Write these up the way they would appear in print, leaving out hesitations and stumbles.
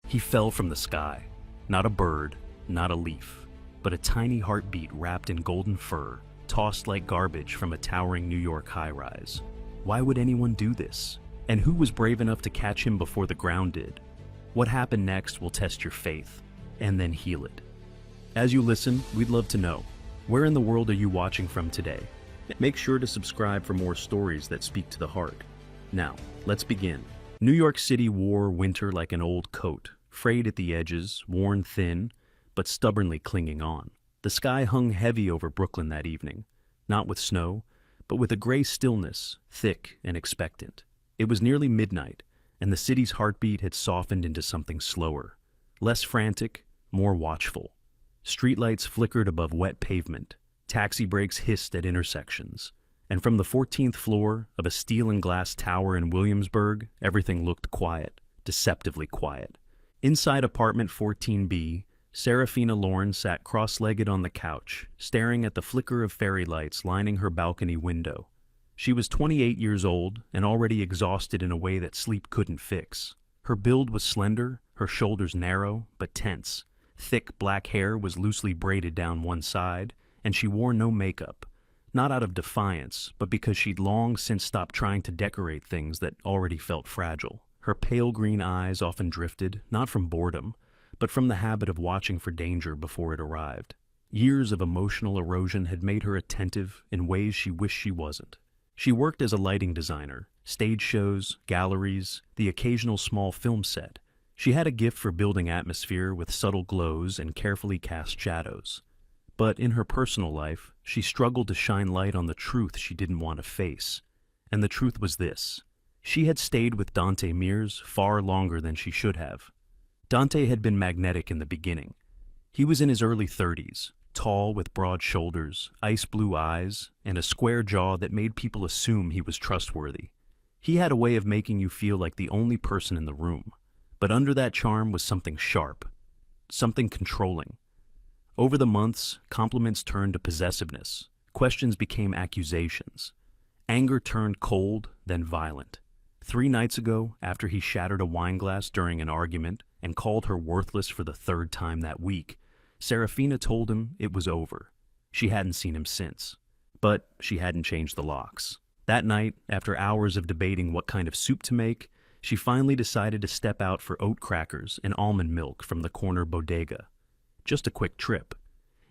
He fell from the sky. Not a bird, not a leaf, but a tiny heartbeat wrapped in golden fur, tossed like garbage from a towering New York high-rise. Why would anyone do this? And who was brave enough to catch him before the ground did? What happened next will test your faith, and then heal it. As you listen, we'd love to know, where in the world are you watching from today? Make sure to subscribe for more stories that speak to the heart. Now, let's begin. New York City wore winter like an old coat, frayed at the edges, worn thin, but stubbornly clinging on. The sky hung heavy over Brooklyn that evening, not with snow, but with a gray stillness, thick and expectant. It was nearly midnight, and the city's heartbeat had softened into something slower, less frantic, more watchful. Streetlights flickered above wet pavement, taxi brakes hissed at intersections, and from the 14th floor of a steel and glass tower in Williamsburg, everything looked quiet, deceptively quiet. Inside apartment 14B, Serafina Lorne sat cross-legged on the couch, staring at the flicker of fairy lights lining her balcony window. She was 28 years old and already exhausted in a way that sleep couldn't fix. Her build was slender, her shoulders narrow but tense. Thick black hair was loosely braided down one side, and she wore no makeup, not out of defiance, but because she'd long since stopped trying to decorate things that already felt fragile. Her pale green eyes often drifted, not from boredom, but from the habit of watching for danger before it arrived. Years of emotional erosion had made her attentive in ways she wished she wasn't. She worked as a lighting designer, stage shows, galleries, the occasional small film set. She had a gift for building atmosphere with subtle glows and carefully cast shadows. But in her personal life, she struggled to shine light on the truth she didn't want to face. And the truth was this. She had stayed with Dante Mears far longer than she should have. Dante had been magnetic in the beginning. He was in his early 30s, tall with broad shoulders, ice blue eyes, and a square jaw that made people assume he was trustworthy. He had a way of making you feel like the only person in the room. But under that charm was something sharp, something controlling. Over the months, compliments turned to possessiveness. Questions became accusations. Anger turned cold, then violent. 3 nights ago, after he shattered a wine glass during an argument and called her worthless for the 3rd time that week, Serafina told him it was over. She hadn't seen him since. But she hadn't changed the locks. That night, after hours of debating what kind of soup to make, she finally decided to step out for oat crackers and almond milk from the corner bodega. Just a quick trip.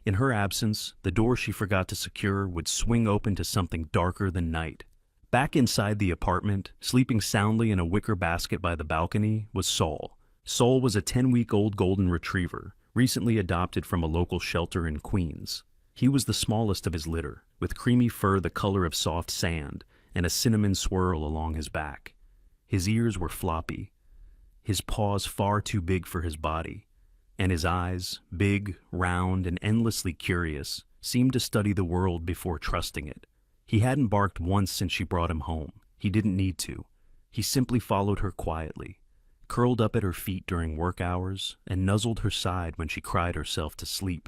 In her absence, the door she forgot to secure would swing open to something darker than night. Back inside the apartment, sleeping soundly in a wicker basket by the balcony, was Saul. Saul was a 10-week-old golden retriever, recently adopted from a local shelter in Queens. He was the smallest of his litter, with creamy fur the color of soft sand and a cinnamon swirl along his back. His ears were floppy, his paws far too big for his body, and his eyes, big, round, and endlessly curious, seemed to study the world before trusting it. He hadn't barked once since she brought him home. He didn't need to. He simply followed her quietly, curled up at her feet during work hours, and nuzzled her side when she cried herself to sleep.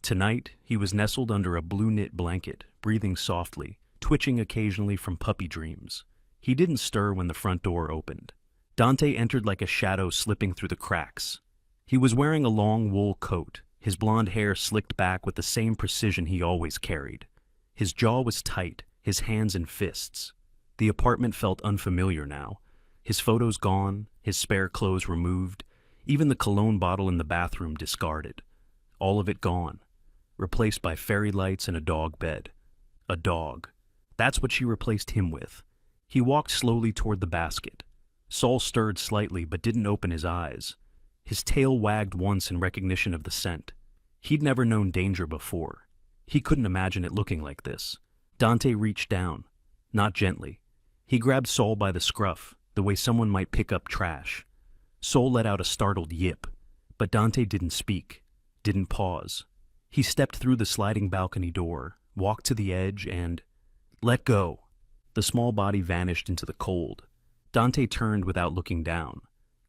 Tonight, he was nestled under a blue knit blanket, breathing softly, twitching occasionally from puppy dreams. He didn't stir when the front door opened. Dante entered like a shadow slipping through the cracks. He was wearing a long wool coat, his blonde hair slicked back with the same precision he always carried. His jaw was tight, his hands in fists. The apartment felt unfamiliar now. His photos gone, his spare clothes removed, even the cologne bottle in the bathroom discarded. All of it gone, replaced by fairy lights and a dog bed. A dog. That's what she replaced him with. He walked slowly toward the basket. Saul stirred slightly but didn't open his eyes. His tail wagged once in recognition of the scent. He'd never known danger before. He couldn't imagine it looking like this. Dante reached down, not gently. He grabbed Saul by the scruff, the way someone might pick up trash. Saul let out a startled yip, but Dante didn't speak, didn't pause. He stepped through the sliding balcony door, walked to the edge, and let go. The small body vanished into the cold. Dante turned without looking down,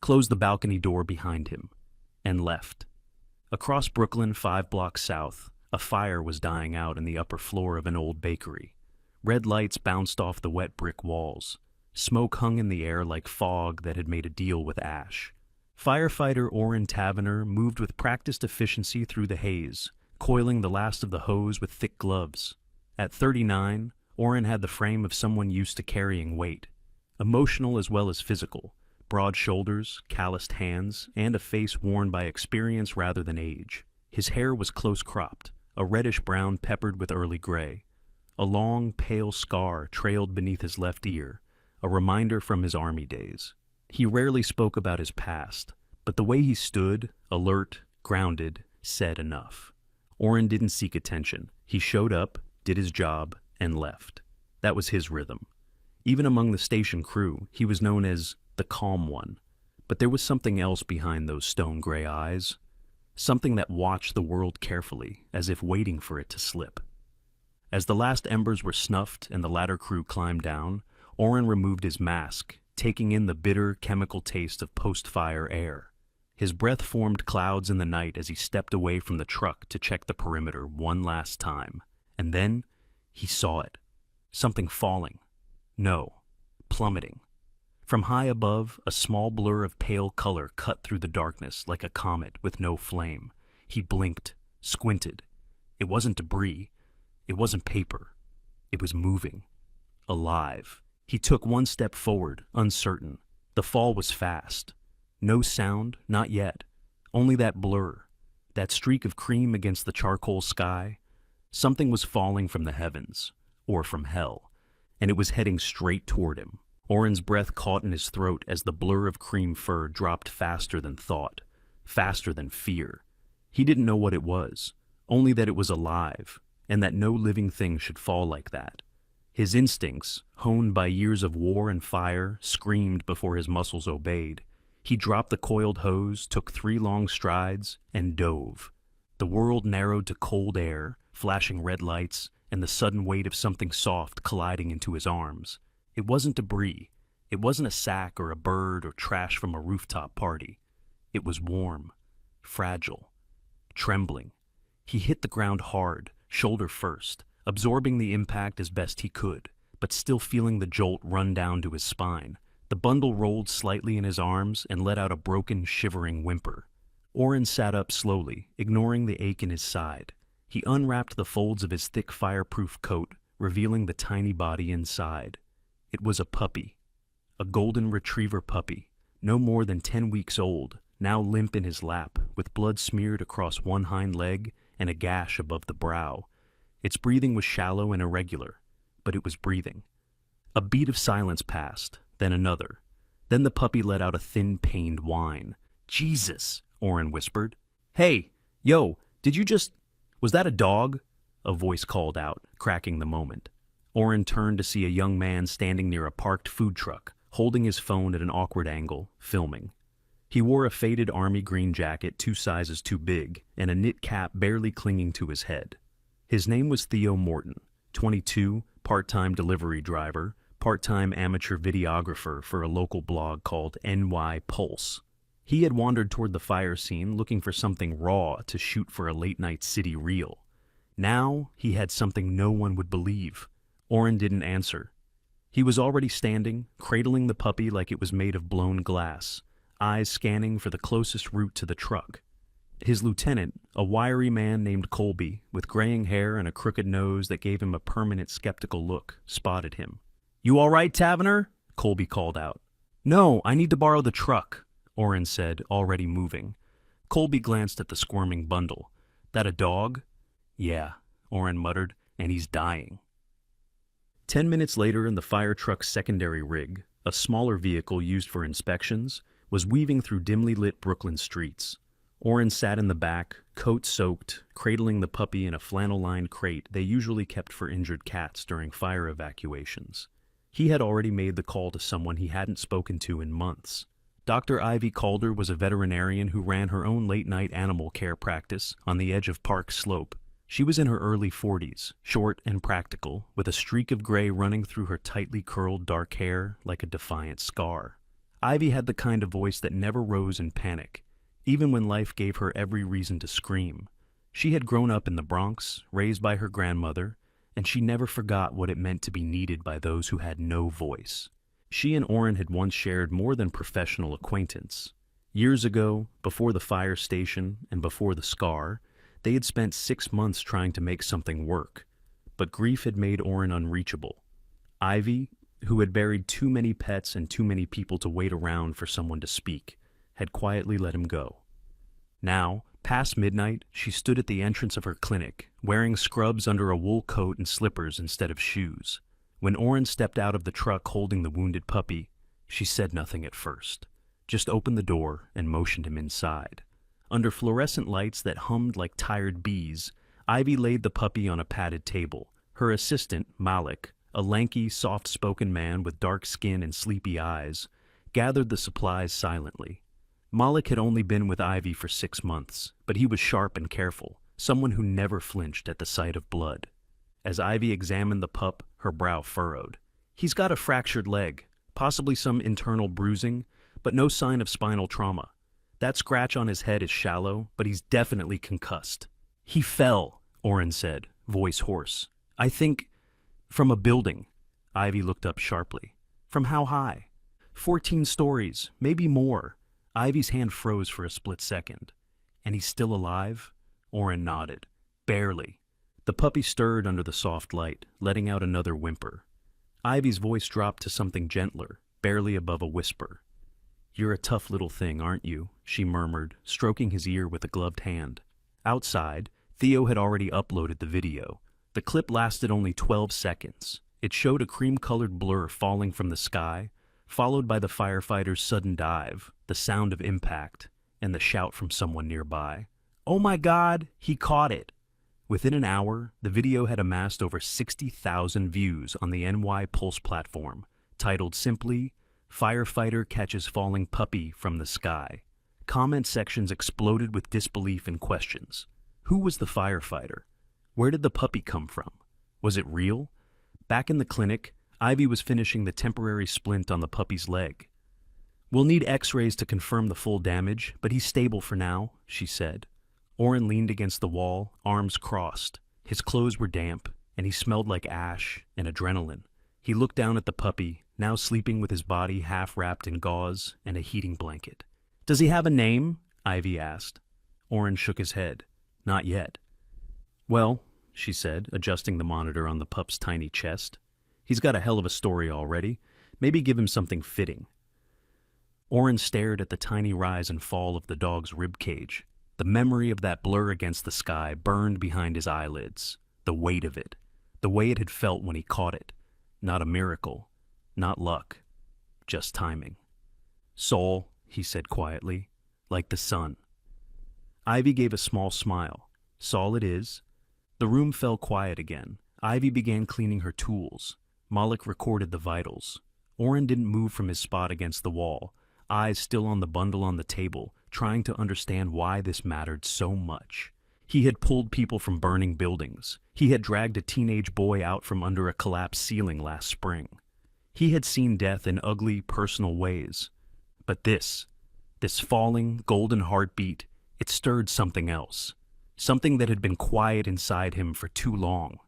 closed the balcony door behind him, and left. Across Brooklyn, 5 blocks south, a fire was dying out in the upper floor of an old bakery. Red lights bounced off the wet brick walls. Smoke hung in the air like fog that had made a deal with ash. Firefighter Orrin Tavener moved with practiced efficiency through the haze, coiling the last of the hose with thick gloves. At 39, Orrin had the frame of someone used to carrying weight, emotional as well as physical, broad shoulders, calloused hands, and a face worn by experience rather than age. His hair was close-cropped, a reddish-brown peppered with early gray. A long, pale scar trailed beneath his left ear, a reminder from his army days. He rarely spoke about his past, but the way he stood, alert, grounded, said enough. Orrin didn't seek attention. He showed up, did his job, and left. That was his rhythm. Even among the station crew, he was known as the calm one. But there was something else behind those stone-gray eyes, something that watched the world carefully, as if waiting for it to slip. As the last embers were snuffed and the ladder crew climbed down, Orrin removed his mask, taking in the bitter, chemical taste of post-fire air. His breath formed clouds in the night as he stepped away from the truck to check the perimeter one last time. And then, he saw it. Something falling. No, plummeting. From high above, a small blur of pale color cut through the darkness like a comet with no flame. He blinked, squinted. It wasn't debris. It wasn't paper. It was moving. Alive. He took one step forward, uncertain. The fall was fast. No sound, not yet. Only that blur. That streak of cream against the charcoal sky. Something was falling from the heavens, or from hell, and it was heading straight toward him. Orrin's breath caught in his throat as the blur of cream fur dropped faster than thought, faster than fear. He didn't know what it was, only that it was alive, and that no living thing should fall like that. His instincts, honed by years of war and fire, screamed before his muscles obeyed. He dropped the coiled hose, took 3 long strides, and dove. The world narrowed to cold air, flashing red lights, and the sudden weight of something soft colliding into his arms. It wasn't debris. It wasn't a sack or a bird or trash from a rooftop party. It was warm, fragile, trembling. He hit the ground hard, shoulder first, absorbing the impact as best he could, but still feeling the jolt run down to his spine. The bundle rolled slightly in his arms and let out a broken, shivering whimper. Orrin sat up slowly, ignoring the ache in his side. He unwrapped the folds of his thick fireproof coat, revealing the tiny body inside. It was a puppy. A golden retriever puppy, no more than 10 weeks old, now limp in his lap, with blood smeared across one hind leg and a gash above the brow. Its breathing was shallow and irregular, but it was breathing. A beat of silence passed, then another. Then the puppy let out a thin, pained whine. "Jesus," Orrin whispered. "Hey, yo, did you just... Was that a dog?" A voice called out, cracking the moment. Orrin turned to see a young man standing near a parked food truck, holding his phone at an awkward angle, filming. He wore a faded army green jacket 2 sizes too big, and a knit cap barely clinging to his head. His name was Theo Morton, 22, part-time delivery driver, part-time amateur videographer for a local blog called NY Pulse. He had wandered toward the fire scene looking for something raw to shoot for a late-night city reel. Now he had something no one would believe. Orrin didn't answer. He was already standing, cradling the puppy like it was made of blown glass, eyes scanning for the closest route to the truck. His lieutenant, a wiry man named Colby, with graying hair and a crooked nose that gave him a permanent skeptical look, spotted him. "You all right, Tavener?" Colby called out. "No, I need to borrow the truck," Orrin said, already moving. Colby glanced at the squirming bundle. "That a dog?" "Yeah," Orrin muttered, "and he's dying." 10 minutes later in the fire truck's secondary rig, a smaller vehicle used for inspections, was weaving through dimly lit Brooklyn streets. Orrin sat in the back, coat soaked, cradling the puppy in a flannel-lined crate they usually kept for injured cats during fire evacuations. He had already made the call to someone he hadn't spoken to in months. Dr. Ivy Calder was a veterinarian who ran her own late-night animal care practice on the edge of Park Slope. She was in her early 40s, short and practical, with a streak of gray running through her tightly curled dark hair like a defiant scar. Ivy had the kind of voice that never rose in panic, even when life gave her every reason to scream. She had grown up in the Bronx, raised by her grandmother, and she never forgot what it meant to be needed by those who had no voice. She and Orrin had once shared more than professional acquaintance. Years ago, before the fire station and before the scar, they had spent 6 months trying to make something work. But grief had made Oren unreachable. Ivy, who had buried too many pets and too many people to wait around for someone to speak, had quietly let him go. Now, past midnight, she stood at the entrance of her clinic, wearing scrubs under a wool coat and slippers instead of shoes. When Oren stepped out of the truck holding the wounded puppy, she said nothing at first, just opened the door and motioned him inside. Under fluorescent lights that hummed like tired bees, Ivy laid the puppy on a padded table. Her assistant, Malik, a lanky, soft-spoken man with dark skin and sleepy eyes, gathered the supplies silently. Malik had only been with Ivy for 6 months, but he was sharp and careful, someone who never flinched at the sight of blood. As Ivy examined the pup, her brow furrowed. He's got a fractured leg, possibly some internal bruising, but no sign of spinal trauma. That scratch on his head is shallow, but he's definitely concussed. He fell, Oren said, voice hoarse. I think from a building. Ivy looked up sharply. From how high? 14 stories, maybe more. Ivy's hand froze for a split second. And he's still alive? Oren nodded. Barely. The puppy stirred under the soft light, letting out another whimper. Ivy's voice dropped to something gentler, barely above a whisper. You're a tough little thing, aren't you? She murmured, stroking his ear with a gloved hand. Outside, Theo had already uploaded the video. The clip lasted only 12 seconds. It showed a cream-colored blur falling from the sky, followed by the firefighter's sudden dive, the sound of impact, and the shout from someone nearby. Oh my God, he caught it! Within an hour, the video had amassed over 60,000 views on the NY Pulse platform, titled simply, Firefighter Catches Falling Puppy from the Sky. Comment sections exploded with disbelief and questions. Who was the firefighter? Where did the puppy come from? Was it real? Back in the clinic, Ivy was finishing the temporary splint on the puppy's leg. We'll need x-rays to confirm the full damage, but he's stable for now, she said. Oren leaned against the wall, arms crossed. His clothes were damp, and he smelled like ash and adrenaline. He looked down at the puppy, now sleeping with his body half wrapped in gauze and a heating blanket. Does he have a name? Ivy asked. Oren shook his head. Not yet. Well, she said, adjusting the monitor on the pup's tiny chest. He's got a hell of a story already. Maybe give him something fitting. Oren stared at the tiny rise and fall of the dog's rib cage. The memory of that blur against the sky burned behind his eyelids. The weight of it. The way it had felt when he caught it. Not a miracle. Not luck. Just timing. Soul, he said quietly, like the sun. Ivy gave a small smile. Sol it is. The room fell quiet again. Ivy began cleaning her tools. Malik recorded the vitals. Oren didn't move from his spot against the wall, eyes still on the bundle on the table, trying to understand why this mattered so much. He had pulled people from burning buildings. He had dragged a teenage boy out from under a collapsed ceiling last spring. He had seen death in ugly, personal ways. But this falling, golden heartbeat, it stirred something else. Something that had been quiet inside him for too long.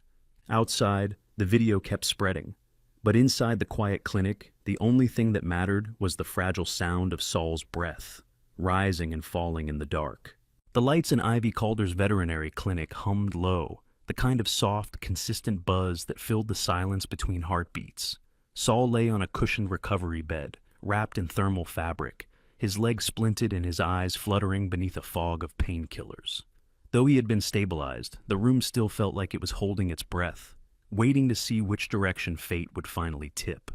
Outside, the video kept spreading. But inside the quiet clinic, the only thing that mattered was the fragile sound of Saul's breath, rising and falling in the dark. The lights in Ivy Calder's veterinary clinic hummed low, the kind of soft, consistent buzz that filled the silence between heartbeats. Saul lay on a cushioned recovery bed, wrapped in thermal fabric, his legs splinted and his eyes fluttering beneath a fog of painkillers. Though he had been stabilized, the room still felt like it was holding its breath, waiting to see which direction fate would finally tip.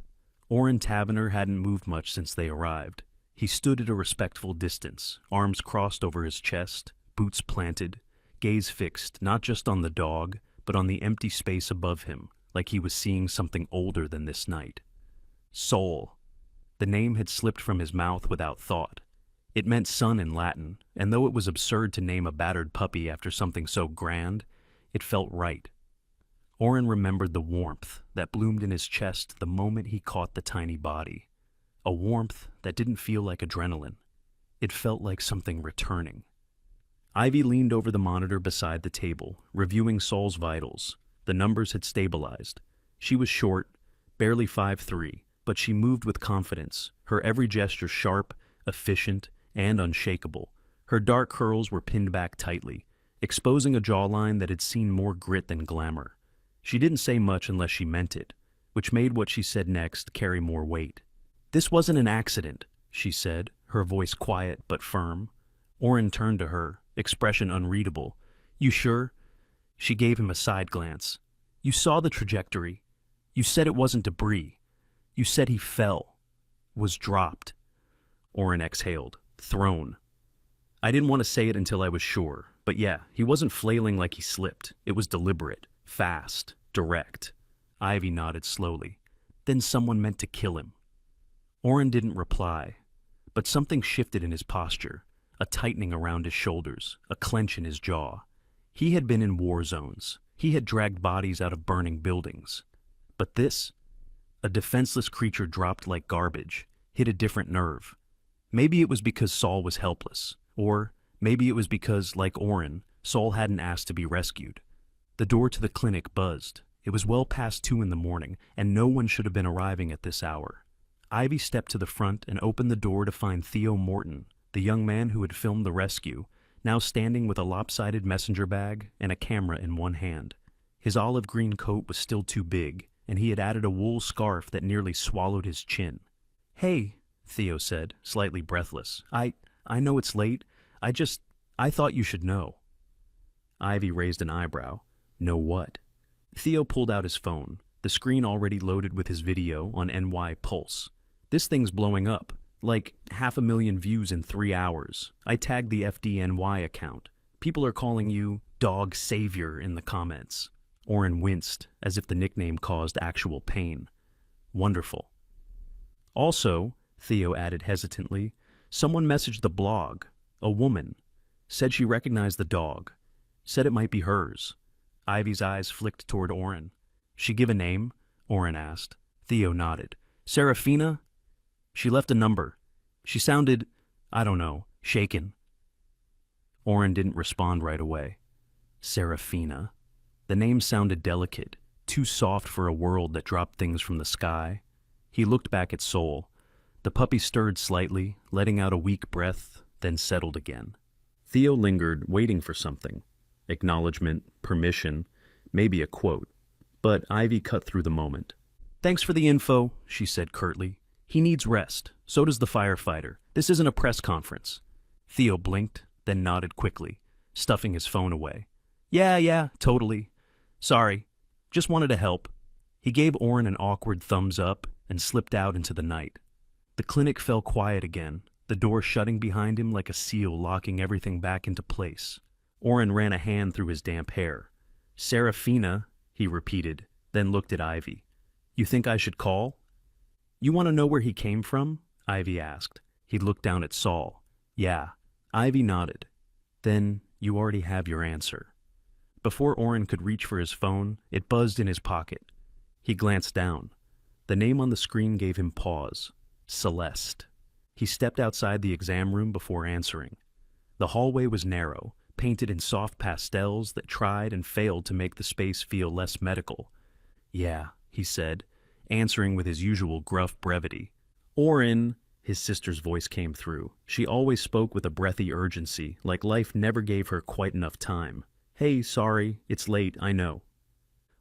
Oren Tavener hadn't moved much since they arrived. He stood at a respectful distance, arms crossed over his chest, boots planted, gaze fixed not just on the dog, but on the empty space above him, like he was seeing something older than this night. Soul. The name had slipped from his mouth without thought. It meant sun in Latin, and though it was absurd to name a battered puppy after something so grand, it felt right. Oren remembered the warmth that bloomed in his chest the moment he caught the tiny body. A warmth that didn't feel like adrenaline. It felt like something returning. Ivy leaned over the monitor beside the table, reviewing Saul's vitals. The numbers had stabilized. She was short, barely 5'3", but she moved with confidence, her every gesture sharp, efficient, and unshakable. Her dark curls were pinned back tightly, exposing a jawline that had seen more grit than glamour. She didn't say much unless she meant it, which made what she said next carry more weight. "This wasn't an accident," she said, her voice quiet but firm. Oren turned to her, expression unreadable. "You sure?" She gave him a side glance. "You saw the trajectory. You said it wasn't debris. You said he fell. Was dropped." Oren exhaled, thrown. "I didn't want to say it until I was sure, but yeah, he wasn't flailing like he slipped. It was deliberate, fast, direct." Ivy nodded slowly. "Then someone meant to kill him." Oren didn't reply, but something shifted in his posture, a tightening around his shoulders, a clench in his jaw. He had been in war zones. He had dragged bodies out of burning buildings. But this? A defenseless creature dropped like garbage, hit a different nerve. Maybe it was because Saul was helpless, or maybe it was because, like Oren, Saul hadn't asked to be rescued. The door to the clinic buzzed. It was well past 2 in the morning, and no one should have been arriving at this hour. Ivy stepped to the front and opened the door to find Theo Morton, the young man who had filmed the rescue, now standing with a lopsided messenger bag and a camera in one hand. His olive green coat was still too big, and he had added a wool scarf that nearly swallowed his chin. "Hey," Theo said, slightly breathless. I know it's late. I thought you should know." Ivy raised an eyebrow. "Know what?" Theo pulled out his phone, the screen already loaded with his video on NY Pulse. "This thing's blowing up. Like 500,000 views in 3 hours. I tagged the FDNY account. People are calling you Dog Savior in the comments." Oren winced, as if the nickname caused actual pain. "Wonderful." "Also," Theo added hesitantly, "someone messaged the blog. A woman. Said she recognized the dog. Said it might be hers." Ivy's eyes flicked toward Oren. "She give a name?" Oren asked. Theo nodded. "Serafina? She left a number. She sounded, I don't know, shaken." Oren didn't respond right away. Serafina. The name sounded delicate, too soft for a world that dropped things from the sky. He looked back at Sol. The puppy stirred slightly, letting out a weak breath, then settled again. Theo lingered, waiting for something. Acknowledgement, permission, maybe a quote. But Ivy cut through the moment. "Thanks for the info," she said curtly. "He needs rest. So does the firefighter. This isn't a press conference." Theo blinked, then nodded quickly, stuffing his phone away. Yeah, totally. Sorry. Just wanted to help." He gave Oren an awkward thumbs up and slipped out into the night. The clinic fell quiet again, the door shutting behind him like a seal locking everything back into place. Oren ran a hand through his damp hair. "Serafina," he repeated, then looked at Ivy. "You think I should call?" "You want to know where he came from?" Ivy asked. He looked down at Saul. "Yeah." Ivy nodded. "Then you already have your answer." Before Oren could reach for his phone, it buzzed in his pocket. He glanced down. The name on the screen gave him pause. Celeste. He stepped outside the exam room before answering. The hallway was narrow, painted in soft pastels that tried and failed to make the space feel less medical. "Yeah," he said, answering with his usual gruff brevity. "Oren," his sister's voice came through. She always spoke with a breathy urgency, like life never gave her quite enough time. "Hey, sorry, it's late, I know."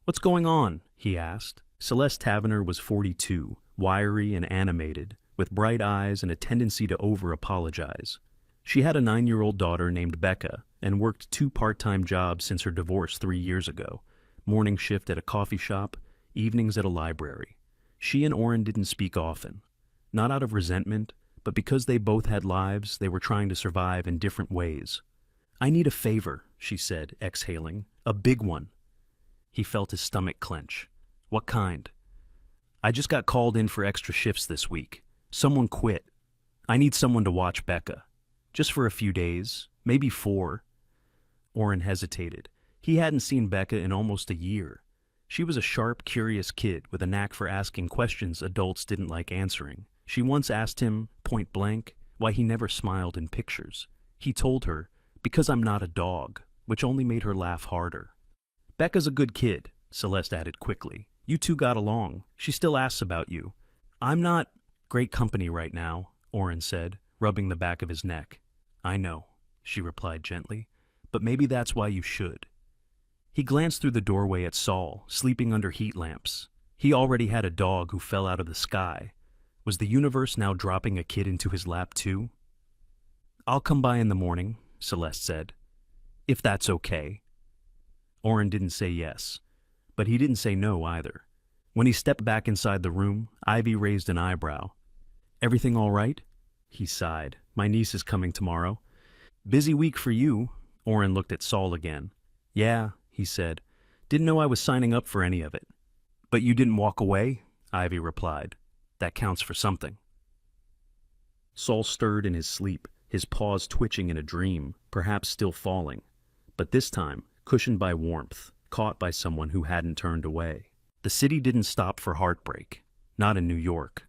"What's going on?" he asked. Celeste Taverner was 42, wiry and animated, with bright eyes and a tendency to over-apologize. She had a 9-year-old daughter named Becca and worked 2 part-time jobs since her divorce 3 years ago. Morning shift at a coffee shop, evenings at a library. She and Oren didn't speak often. Not out of resentment, but because they both had lives, they were trying to survive in different ways. "I need a favor," she said, exhaling. "A big one." He felt his stomach clench. "What kind?" "I just got called in for extra shifts this week. Someone quit. I need someone to watch Becca. Just for a few days, maybe 4. Oren hesitated. He hadn't seen Becca in almost a year. She was a sharp, curious kid with a knack for asking questions adults didn't like answering. She once asked him, point blank, why he never smiled in pictures. He told her, "Because I'm not a dog," which only made her laugh harder. "Becca's a good kid," Celeste added quickly. "You two got along. She still asks about you." "I'm not great company right now," Oren said. rubbing the back of his neck. "I know," she replied gently, "but maybe that's why you should." He glanced through the doorway at Saul, sleeping under heat lamps. He already had a dog who fell out of the sky. Was the universe now dropping a kid into his lap too? "I'll come by in the morning," Celeste said. "If that's okay." Oren didn't say yes, but he didn't say no either. When he stepped back inside the room, Ivy raised an eyebrow. "Everything all right?" He sighed. "My niece is coming tomorrow." "Busy week for you." Oren looked at Saul again. "Yeah," he said. "Didn't know I was signing up for any of it." "But you didn't walk away," Ivy replied. "That counts for something." Saul stirred in his sleep, his paws twitching in a dream, perhaps still falling, but this time cushioned by warmth, caught by someone who hadn't turned away. The city didn't stop for heartbreak, not in New York.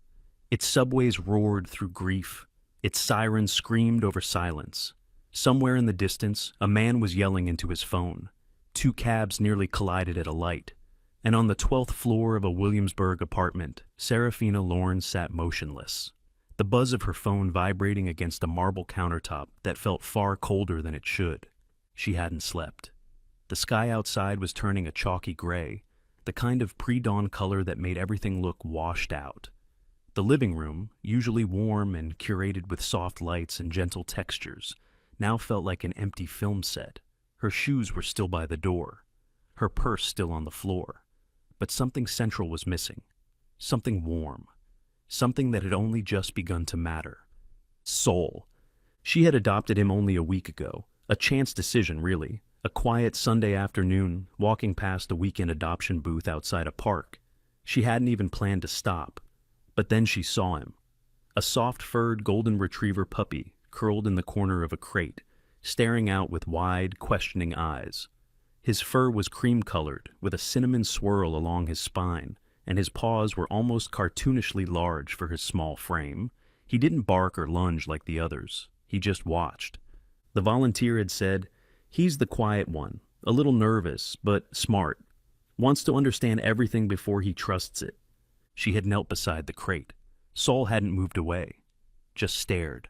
Its subways roared through grief, its sirens screamed over silence. Somewhere in the distance, a man was yelling into his phone. Two cabs nearly collided at a light, and on the 12th floor of a Williamsburg apartment, Serafina Lawrence sat motionless, the buzz of her phone vibrating against a marble countertop that felt far colder than it should. She hadn't slept. The sky outside was turning a chalky gray, the kind of pre-dawn color that made everything look washed out. The living room, usually warm and curated with soft lights and gentle textures, now felt like an empty film set. Her shoes were still by the door, her purse still on the floor, but something central was missing, something warm, something that had only just begun to matter. Saul. She had adopted him only a week ago, a chance decision really, a quiet Sunday afternoon, walking past a weekend adoption booth outside a park. She hadn't even planned to stop, but then she saw him, a soft-furred golden retriever puppy curled in the corner of a crate, staring out with wide, questioning eyes. His fur was cream-colored, with a cinnamon swirl along his spine, and his paws were almost cartoonishly large for his small frame. He didn't bark or lunge like the others. He just watched. The volunteer had said, "He's the quiet one, a little nervous, but smart. Wants to understand everything before he trusts it." She had knelt beside the crate. Saul hadn't moved away, just stared.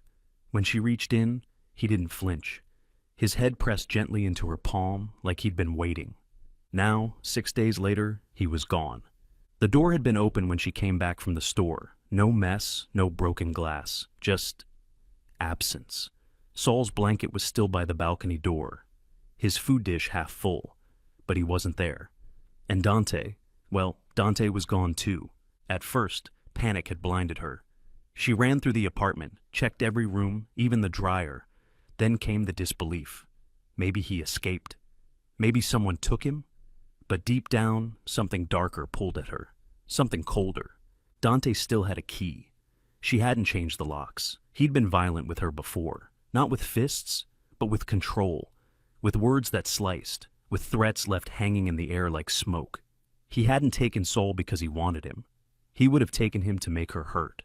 When she reached in, he didn't flinch. His head pressed gently into her palm, like he'd been waiting. Now, 6 days later, he was gone. The door had been open when she came back from the store. No mess, no broken glass, just absence. Saul's blanket was still by the balcony door, his food dish half full, but he wasn't there. And Dante, well, Dante was gone too. At first, panic had blinded her. She ran through the apartment, checked every room, even the dryer. Then came the disbelief. Maybe he escaped. Maybe someone took him. But deep down, something darker pulled at her. Something colder. Dante still had a key. She hadn't changed the locks. He'd been violent with her before. Not with fists, but with control. With words that sliced. With threats left hanging in the air like smoke. He hadn't taken Saul because he wanted him. He would have taken him to make her hurt.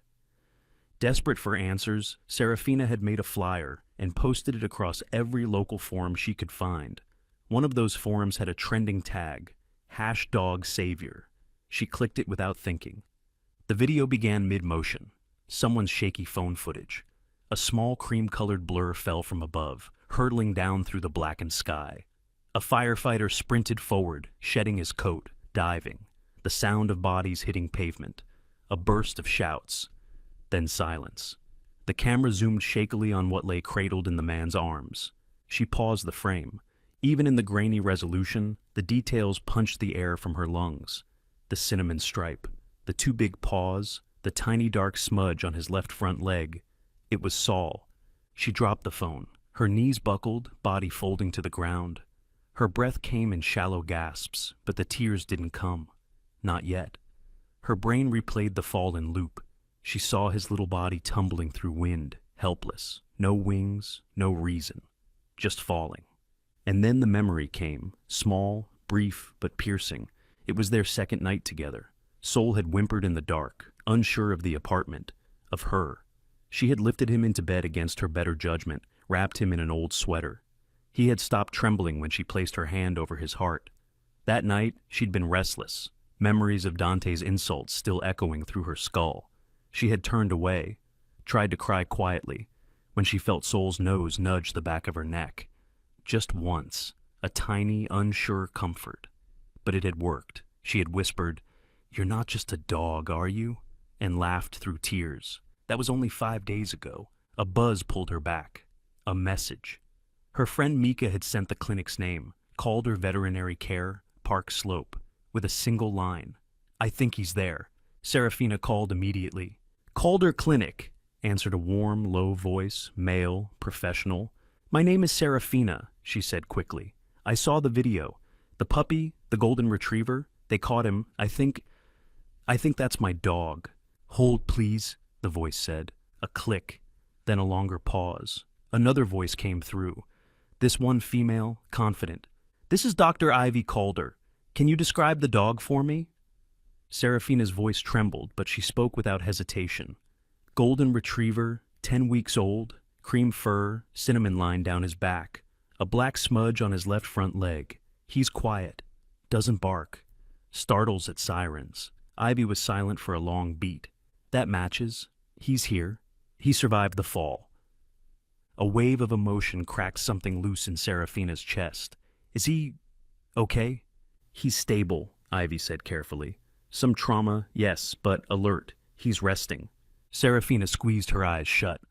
Desperate for answers, Serafina had made a flyer and posted it across every local forum she could find. One of those forums had a trending tag, #DogSavior. She clicked it without thinking. The video began mid-motion, someone's shaky phone footage. A small cream-colored blur fell from above, hurtling down through the blackened sky. A firefighter sprinted forward, shedding his coat, diving. The sound of bodies hitting pavement. A burst of shouts. Then silence. The camera zoomed shakily on what lay cradled in the man's arms. She paused the frame. Even in the grainy resolution, the details punched the air from her lungs. The cinnamon stripe, the two big paws, the tiny dark smudge on his left front leg. It was Saul. She dropped the phone, her knees buckled, body folding to the ground. Her breath came in shallow gasps, but the tears didn't come. Not yet. Her brain replayed the fall in loop. She saw his little body tumbling through wind, helpless. No wings, no reason. Just falling. And then the memory came, small, brief, but piercing. It was their second night together. Saul had whimpered in the dark, unsure of the apartment, of her. She had lifted him into bed against her better judgment, wrapped him in an old sweater. He had stopped trembling when she placed her hand over his heart. That night, she'd been restless, memories of Dante's insults still echoing through her skull. She had turned away, tried to cry quietly, when she felt Sol's nose nudge the back of her neck. Just once, a tiny, unsure comfort. But it had worked. She had whispered, "You're not just a dog, are you?" and laughed through tears. That was only 5 days ago. A buzz pulled her back. A message. Her friend Mika had sent the clinic's name, Calder Veterinary Care, Park Slope, with a single line. "I think he's there." Serafina called immediately. "Calder Clinic," answered a warm, low voice, male, professional. "My name is Serafina," she said quickly. "I saw the video. The puppy, the golden retriever, they caught him. I think that's my dog." "Hold, please," the voice said. A click, then a longer pause. Another voice came through. This one female, confident. "This is Dr. Ivy Calder. Can you describe the dog for me?" Serafina's voice trembled, but she spoke without hesitation. "Golden retriever, 10 weeks old, cream fur, cinnamon line down his back, a black smudge on his left front leg. He's quiet, doesn't bark, startles at sirens." Ivy was silent for a long beat. "That matches. He's here. He survived the fall." A wave of emotion cracked something loose in Serafina's chest. "Is he okay?" "He's stable," Ivy said carefully. "Some trauma, yes, but alert. He's resting." Serafina squeezed her eyes shut.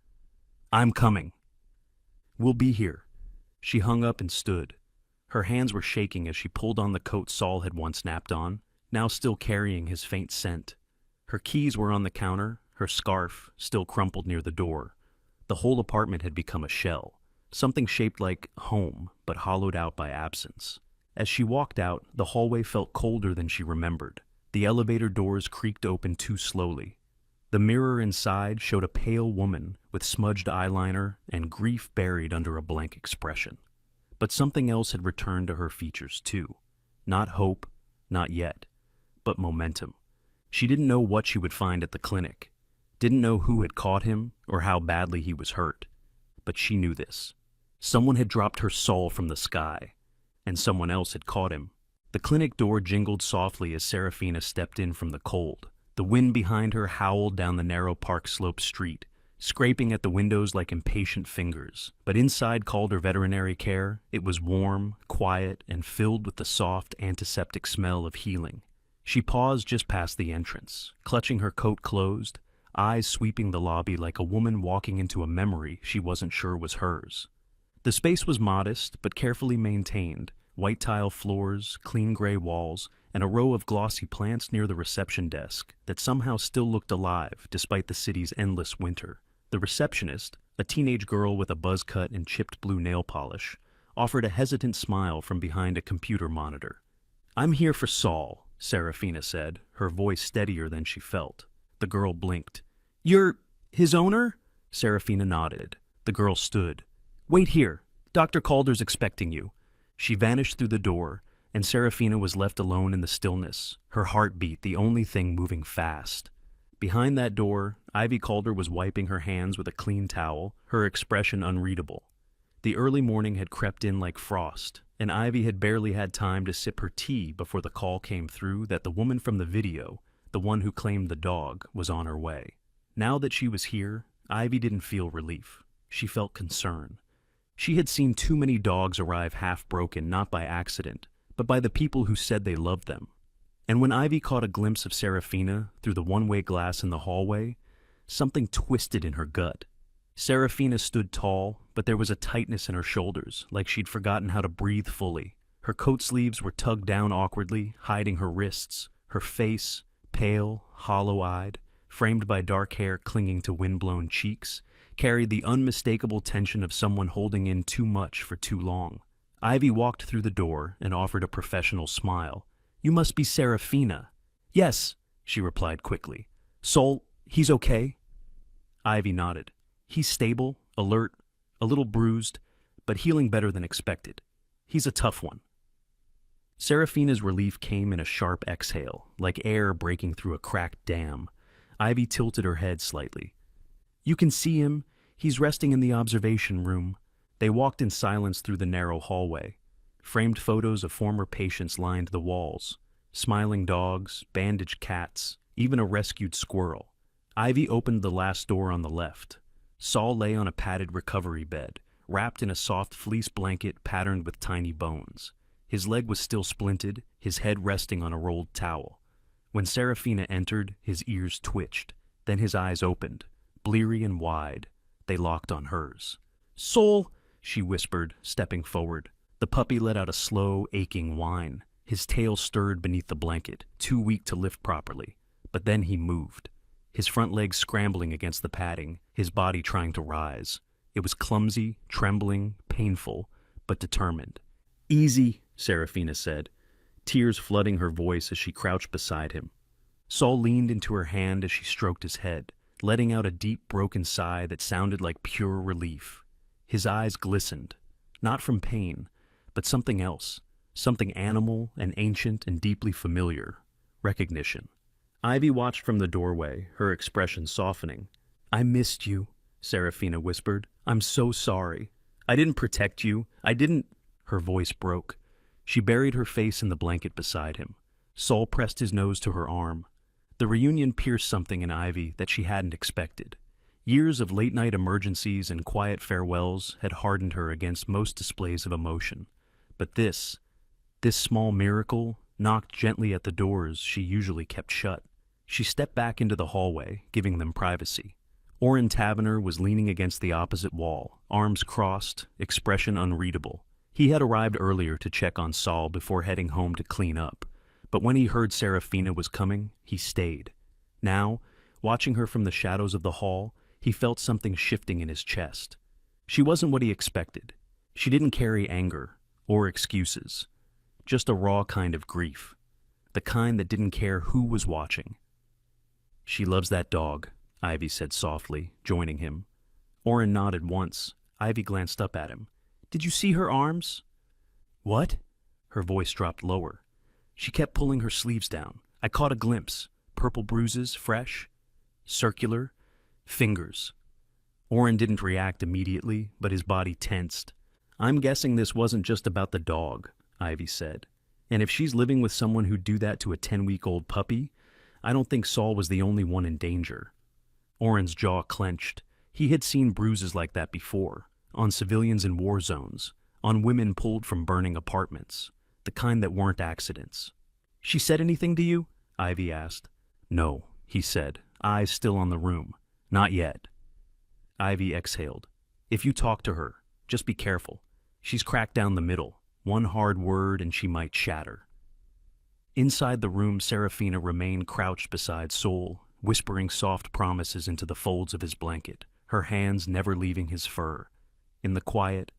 "I'm coming." "We'll be here." She hung up and stood. Her hands were shaking as she pulled on the coat Sol had once napped on, now still carrying his faint scent. Her keys were on the counter, her scarf still crumpled near the door. The whole apartment had become a shell, something shaped like home, but hollowed out by absence. As she walked out, the hallway felt colder than she remembered. The elevator doors creaked open too slowly. The mirror inside showed a pale woman with smudged eyeliner and grief buried under a blank expression. But something else had returned to her features too. Not hope, not yet, but momentum. She didn't know what she would find at the clinic, didn't know who had caught him or how badly he was hurt. But she knew this. Someone had dropped her soul from the sky, and someone else had caught him. The clinic door jingled softly as Serafina stepped in from the cold. The wind behind her howled down the narrow Park Slope street, scraping at the windows like impatient fingers. But inside Calder Veterinary Care, it was warm, quiet, and filled with the soft, antiseptic smell of healing. She paused just past the entrance, clutching her coat closed, eyes sweeping the lobby like a woman walking into a memory she wasn't sure was hers. The space was modest, but carefully maintained. White tile floors, clean gray walls, and a row of glossy plants near the reception desk that somehow still looked alive despite the city's endless winter. The receptionist, a teenage girl with a buzz cut and chipped blue nail polish, offered a hesitant smile from behind a computer monitor. "I'm here for Sol," Serafina said, her voice steadier than she felt. The girl blinked. "You're his owner?" Serafina nodded. The girl stood. "Wait here. Dr. Calder's expecting you." She vanished through the door, and Serafina was left alone in the stillness, her heartbeat the only thing moving fast. Behind that door, Ivy Calder was wiping her hands with a clean towel, her expression unreadable. The early morning had crept in like frost, and Ivy had barely had time to sip her tea before the call came through that the woman from the video, the one who claimed the dog, was on her way. Now that she was here, Ivy didn't feel relief. She felt concern. She had seen too many dogs arrive half-broken not by accident, but by the people who said they loved them. And when Ivy caught a glimpse of Serafina through the one-way glass in the hallway, something twisted in her gut. Serafina stood tall, but there was a tightness in her shoulders, like she'd forgotten how to breathe fully. Her coat sleeves were tugged down awkwardly, hiding her wrists. Her face, pale, hollow-eyed, framed by dark hair clinging to wind-blown cheeks, carried the unmistakable tension of someone holding in too much for too long. Ivy walked through the door and offered a professional smile. "You must be Serafina." "Yes," she replied quickly. "Sol, he's okay?" Ivy nodded. "He's stable, alert, a little bruised, but healing better than expected. He's a tough one." Serafina's relief came in a sharp exhale, like air breaking through a cracked dam. Ivy tilted her head slightly. "You can see him. He's resting in the observation room." They walked in silence through the narrow hallway. Framed photos of former patients lined the walls. Smiling dogs, bandaged cats, even a rescued squirrel. Ivy opened the last door on the left. Saul lay on a padded recovery bed, wrapped in a soft fleece blanket patterned with tiny bones. His leg was still splinted, his head resting on a rolled towel. When Serafina entered, his ears twitched. Then his eyes opened, bleary and wide. They locked on hers. "Saul," she whispered, stepping forward. The puppy let out a slow, aching whine. His tail stirred beneath the blanket, too weak to lift properly. But then he moved, his front legs scrambling against the padding, his body trying to rise. It was clumsy, trembling, painful, but determined. "Easy," Serafina said, tears flooding her voice as she crouched beside him. Saul leaned into her hand as she stroked his head, letting out a deep, broken sigh that sounded like pure relief. His eyes glistened, not from pain, but something else, something animal and ancient and deeply familiar, recognition. Ivy watched from the doorway, her expression softening. "I missed you," Serafina whispered. "I'm so sorry. I didn't protect you. I didn't—" Her voice broke. She buried her face in the blanket beside him. Saul pressed his nose to her arm. The reunion pierced something in Ivy that she hadn't expected. Years of late-night emergencies and quiet farewells had hardened her against most displays of emotion. But this small miracle, knocked gently at the doors she usually kept shut. She stepped back into the hallway, giving them privacy. Orrin Tavener was leaning against the opposite wall, arms crossed, expression unreadable. He had arrived earlier to check on Saul before heading home to clean up, but when he heard Serafina was coming, he stayed. Now, watching her from the shadows of the hall, he felt something shifting in his chest. She wasn't what he expected. She didn't carry anger or excuses, just a raw kind of grief, the kind that didn't care who was watching. "She loves that dog," Ivy said softly, joining him. Orrin nodded once. Ivy glanced up at him. "Did you see her arms?" "What?" Her voice dropped lower. She kept pulling her sleeves down. "I caught a glimpse. Purple bruises, fresh, circular, fingers." Orrin didn't react immediately, but his body tensed. "I'm guessing this wasn't just about the dog," Ivy said. "And if she's living with someone who'd do that to a 10-week-old puppy, I don't think Saul was the only one in danger." Orrin's jaw clenched. He had seen bruises like that before, on civilians in war zones, on women pulled from burning apartments, the kind that weren't accidents. "She said anything to you?" Ivy asked. "No," he said, eyes still on the room. "Not yet." Ivy exhaled. "If you talk to her, just be careful. She's cracked down the middle. One hard word and she might shatter." Inside the room, Serafina remained crouched beside Saul, whispering soft promises into the folds of his blanket, her hands never leaving his fur. In the quiet,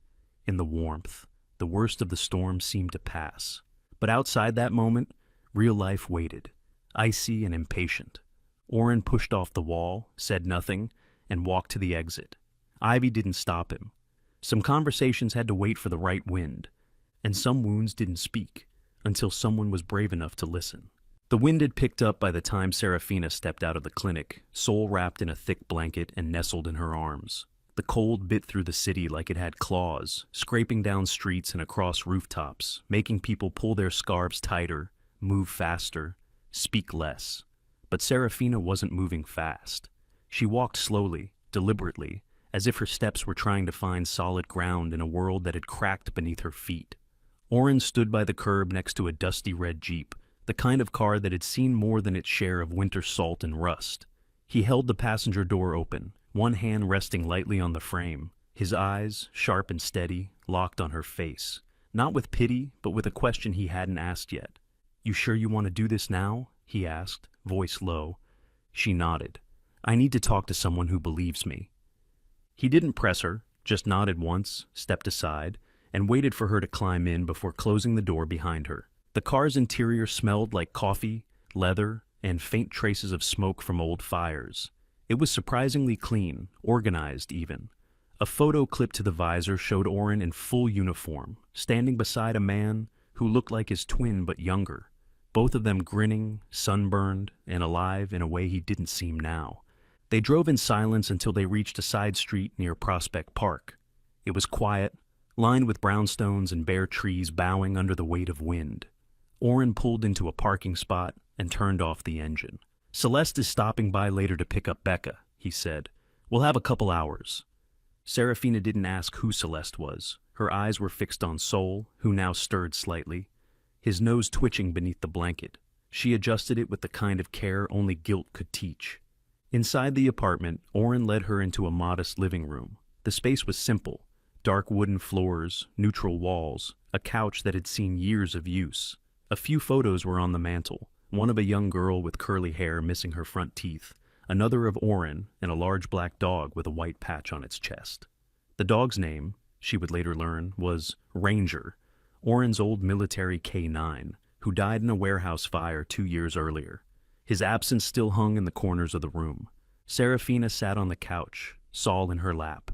in the warmth, the worst of the storm seemed to pass. But outside that moment, real life waited, icy and impatient. Orrin pushed off the wall, said nothing, and walked to the exit. Ivy didn't stop him. Some conversations had to wait for the right wind, and some wounds didn't speak until someone was brave enough to listen. The wind had picked up by the time Serafina stepped out of the clinic, Saul wrapped in a thick blanket and nestled in her arms. The cold bit through the city like it had claws, scraping down streets and across rooftops, making people pull their scarves tighter, move faster, speak less. But Serafina wasn't moving fast. She walked slowly, deliberately, as if her steps were trying to find solid ground in a world that had cracked beneath her feet. Orrin stood by the curb next to a dusty red Jeep, the kind of car that had seen more than its share of winter salt and rust. He held the passenger door open, one hand resting lightly on the frame, his eyes, sharp and steady, locked on her face, not with pity, but with a question he hadn't asked yet. "You sure you want to do this now?" he asked, voice low. She nodded. "I need to talk to someone who believes me." He didn't press her, just nodded once, stepped aside, and waited for her to climb in before closing the door behind her. The car's interior smelled like coffee, leather, and faint traces of smoke from old fires. It was surprisingly clean, organized even. A photo clipped to the visor showed Orrin in full uniform, standing beside a man who looked like his twin but younger, both of them grinning, sunburned, and alive in a way he didn't seem now. They drove in silence until they reached a side street near Prospect Park. It was quiet, lined with brownstones and bare trees bowing under the weight of wind. Orrin pulled into a parking spot and turned off the engine. "Celeste is stopping by later to pick up Becca," he said. We'll have a couple hours. Serafina didn't ask who Celeste was. Her eyes were fixed on Sol, who now stirred slightly, his nose twitching beneath the blanket. She adjusted it with the kind of care only guilt could teach. Inside the apartment, Oren led her into a modest living room. The space was simple: dark wooden floors, neutral walls, a couch that had seen years of use. A few photos were on the mantel, one of a young girl with curly hair missing her front teeth, another of Oren, and a large black dog with a white patch on its chest. The dog's name, she would later learn, was Ranger, Oren's old military K9, who died in a warehouse fire 2 years earlier. His absence still hung in the corners of the room. Serafina sat on the couch, Sol in her lap.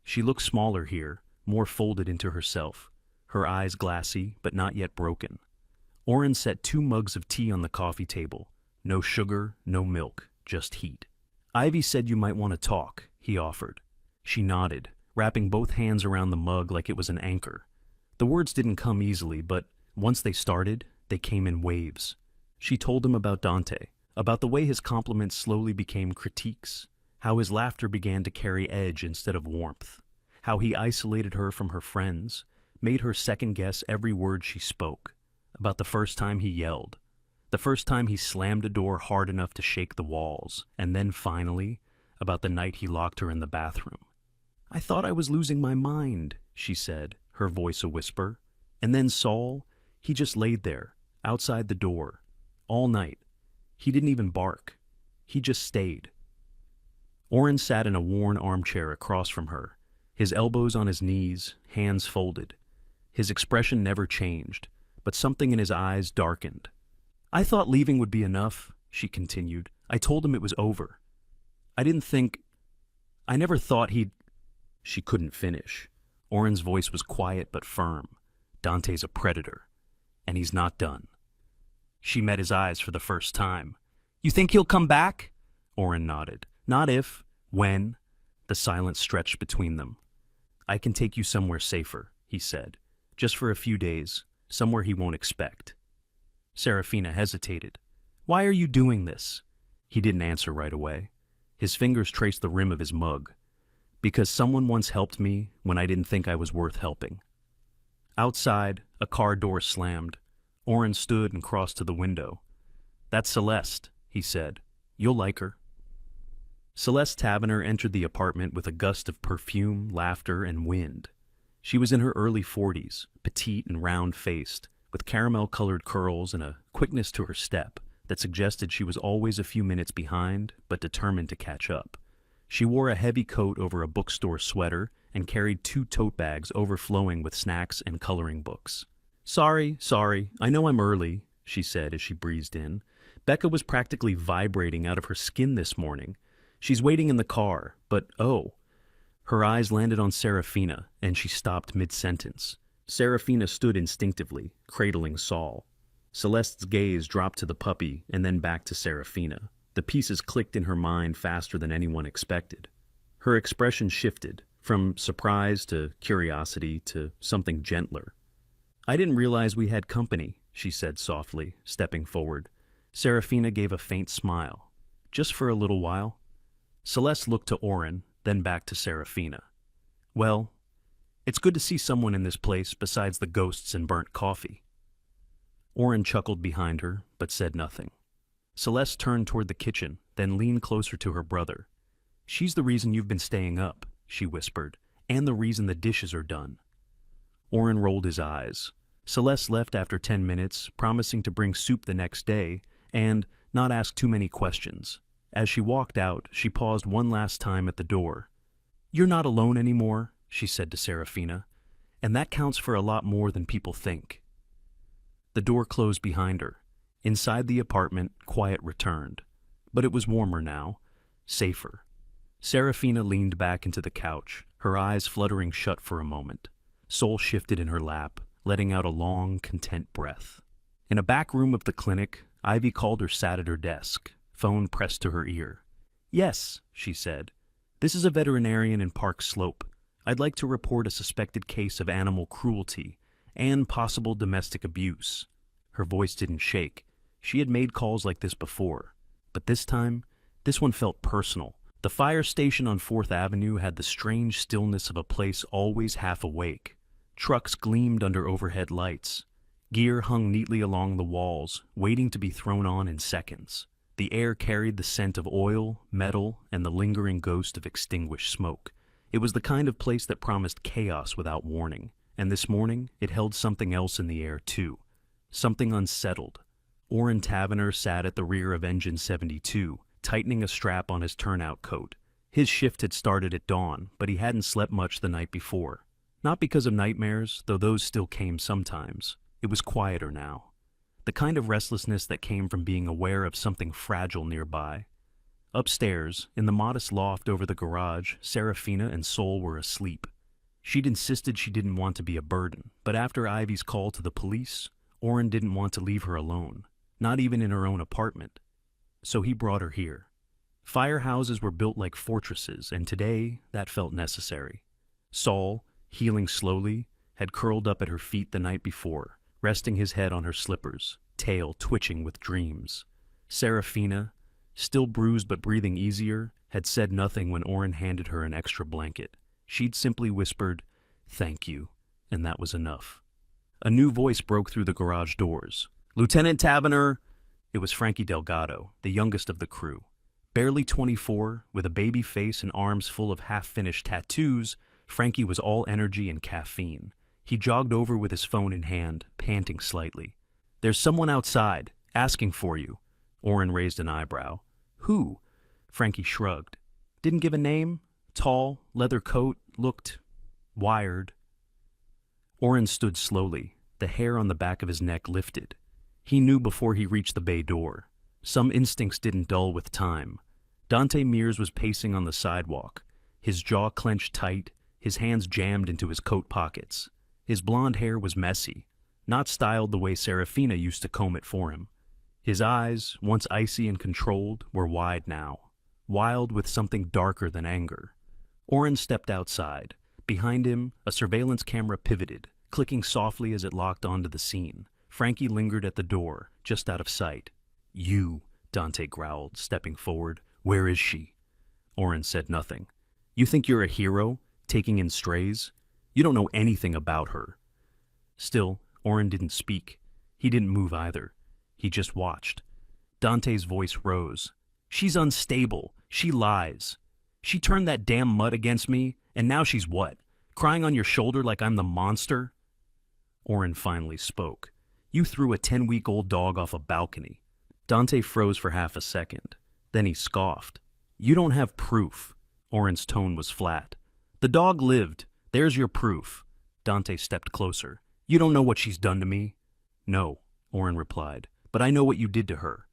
She looked smaller here, more folded into herself, her eyes glassy but not yet broken. Oren set 2 mugs of tea on the coffee table. No sugar, no milk, just heat. Ivy said you might want to talk, he offered. She nodded, wrapping both hands around the mug like it was an anchor. The words didn't come easily, but once they started, they came in waves. She told him about Dante, about the way his compliments slowly became critiques, how his laughter began to carry edge instead of warmth, how he isolated her from her friends, made her second-guess every word she spoke, about the first time he yelled, the first time he slammed a door hard enough to shake the walls, and then finally, about the night he locked her in the bathroom. "I thought I was losing my mind," she said, her voice a whisper. And then Sol, he just laid there, outside the door, all night. He didn't even bark. He just stayed. Oren sat in a worn armchair across from her, his elbows on his knees, hands folded. His expression never changed, but something in his eyes darkened. "I thought leaving would be enough," she continued. "I told him it was over. I never thought he'd—" She couldn't finish. Oren's voice was quiet but firm. "Dante's a predator, and he's not done." She met his eyes for the first time. "You think he'll come back?" Oren nodded. "Not if, when." The silence stretched between them. "I can take you somewhere safer," he said. "Just for a few days, somewhere he won't expect." Serafina hesitated. "Why are you doing this?" He didn't answer right away. His fingers traced the rim of his mug. "Because someone once helped me when I didn't think I was worth helping." Outside, a car door slammed. Oren stood and crossed to the window. "That's Celeste," he said. "You'll like her." Celeste Tavener entered the apartment with a gust of perfume, laughter, and wind. She was in her early 40s, petite and round-faced, with caramel-colored curls and a quickness to her step that suggested she was always a few minutes behind, but determined to catch up. She wore a heavy coat over a bookstore sweater and carried 2 tote bags overflowing with snacks and coloring books. Sorry, I know I'm early," she said as she breezed in. "Becca was practically vibrating out of her skin this morning. She's waiting in the car, but oh." Her eyes landed on Serafina, and she stopped mid-sentence. Serafina stood instinctively, cradling Sol. Celeste's gaze dropped to the puppy and then back to Serafina. The pieces clicked in her mind faster than anyone expected. Her expression shifted, from surprise to curiosity to something gentler. "I didn't realize we had company," she said softly, stepping forward. Serafina gave a faint smile. "Just for a little while." Celeste looked to Oren, then back to Serafina. "Well, it's good to see someone in this place besides the ghosts and burnt coffee." Oren chuckled behind her, but said nothing. Celeste turned toward the kitchen, then leaned closer to her brother. "She's the reason you've been staying up," she whispered, "and the reason the dishes are done." Oren rolled his eyes. Celeste left after 10 minutes, promising to bring soup the next day and not ask too many questions. As she walked out, she paused one last time at the door. "You're not alone anymore," she said to Serafina, "and that counts for a lot more than people think." The door closed behind her. Inside the apartment, quiet returned. But it was warmer now, safer. Serafina leaned back into the couch, her eyes fluttering shut for a moment. Sol shifted in her lap, letting out a long, content breath. In a back room of the clinic, Ivy Calder sat at her desk, phone pressed to her ear. "Yes," she said. "This is a veterinarian in Park Slope. I'd like to report a suspected case of animal cruelty and possible domestic abuse." Her voice didn't shake. She had made calls like this before. But this time, this one felt personal, The fire station on 4th Avenue had the strange stillness of a place always half awake. Trucks gleamed under overhead lights. Gear hung neatly along the walls, waiting to be thrown on in seconds. The air carried the scent of oil, metal, and the lingering ghost of extinguished smoke. It was the kind of place that promised chaos without warning, and this morning it held something else in the air too. Something unsettled. Orrin Tavener sat at the rear of Engine 72, tightening a strap on his turnout coat. His shift had started at dawn, but he hadn't slept much the night before. Not because of nightmares, though those still came sometimes. It was quieter now. The kind of restlessness that came from being aware of something fragile nearby. Upstairs, in the modest loft over the garage, Serafina and Sol were asleep. She'd insisted she didn't want to be a burden, but after Ivy's call to the police, Orrin didn't want to leave her alone, not even in her own apartment. So he brought her here. Firehouses were built like fortresses, and today that felt necessary. Sol, healing slowly, had curled up at her feet the night before, resting his head on her slippers, tail twitching with dreams. Serafina, still bruised but breathing easier, had said nothing when Orrin handed her an extra blanket. She'd simply whispered, "Thank you," and that was enough. A new voice broke through the garage doors. "Lieutenant Tavener!" It was Frankie Delgado, the youngest of the crew. Barely 24, with a baby face and arms full of half-finished tattoos, Frankie was all energy and caffeine. He jogged over with his phone in hand, panting slightly. "There's someone outside, asking for you." Orrin raised an eyebrow. "Who?" Frankie shrugged. "Didn't give a name. Tall, leather coat, looked wired." Orrin stood slowly, the hair on the back of his neck lifted. He knew before he reached the bay door. Some instincts didn't dull with time. Dante Mears was pacing on the sidewalk, his jaw clenched tight, his hands jammed into his coat pockets. His blonde hair was messy, not styled the way Serafina used to comb it for him. His eyes, once icy and controlled, were wide now, wild with something darker than anger. Orrin stepped outside. Behind him, a surveillance camera pivoted, clicking softly as it locked onto the scene. Frankie lingered at the door, just out of sight. "You," Dante growled, stepping forward. "Where is she?" Orrin said nothing. "You think you're a hero, taking in strays? You don't know anything about her." Still, Orrin didn't speak. He didn't move either. He just watched. Dante's voice rose. "She's unstable. She lies. She turned that damn mutt against me, and now she's what? Crying on your shoulder like I'm the monster?" Orrin finally spoke. "You threw a 10-week-old dog off a balcony." Dante froze for half a second. Then he scoffed. "You don't have proof." Orrin's tone was flat. "The dog lived. There's your proof." Dante stepped closer. "You don't know what she's done to me?" "No," Orrin replied, "but I know what you did to her."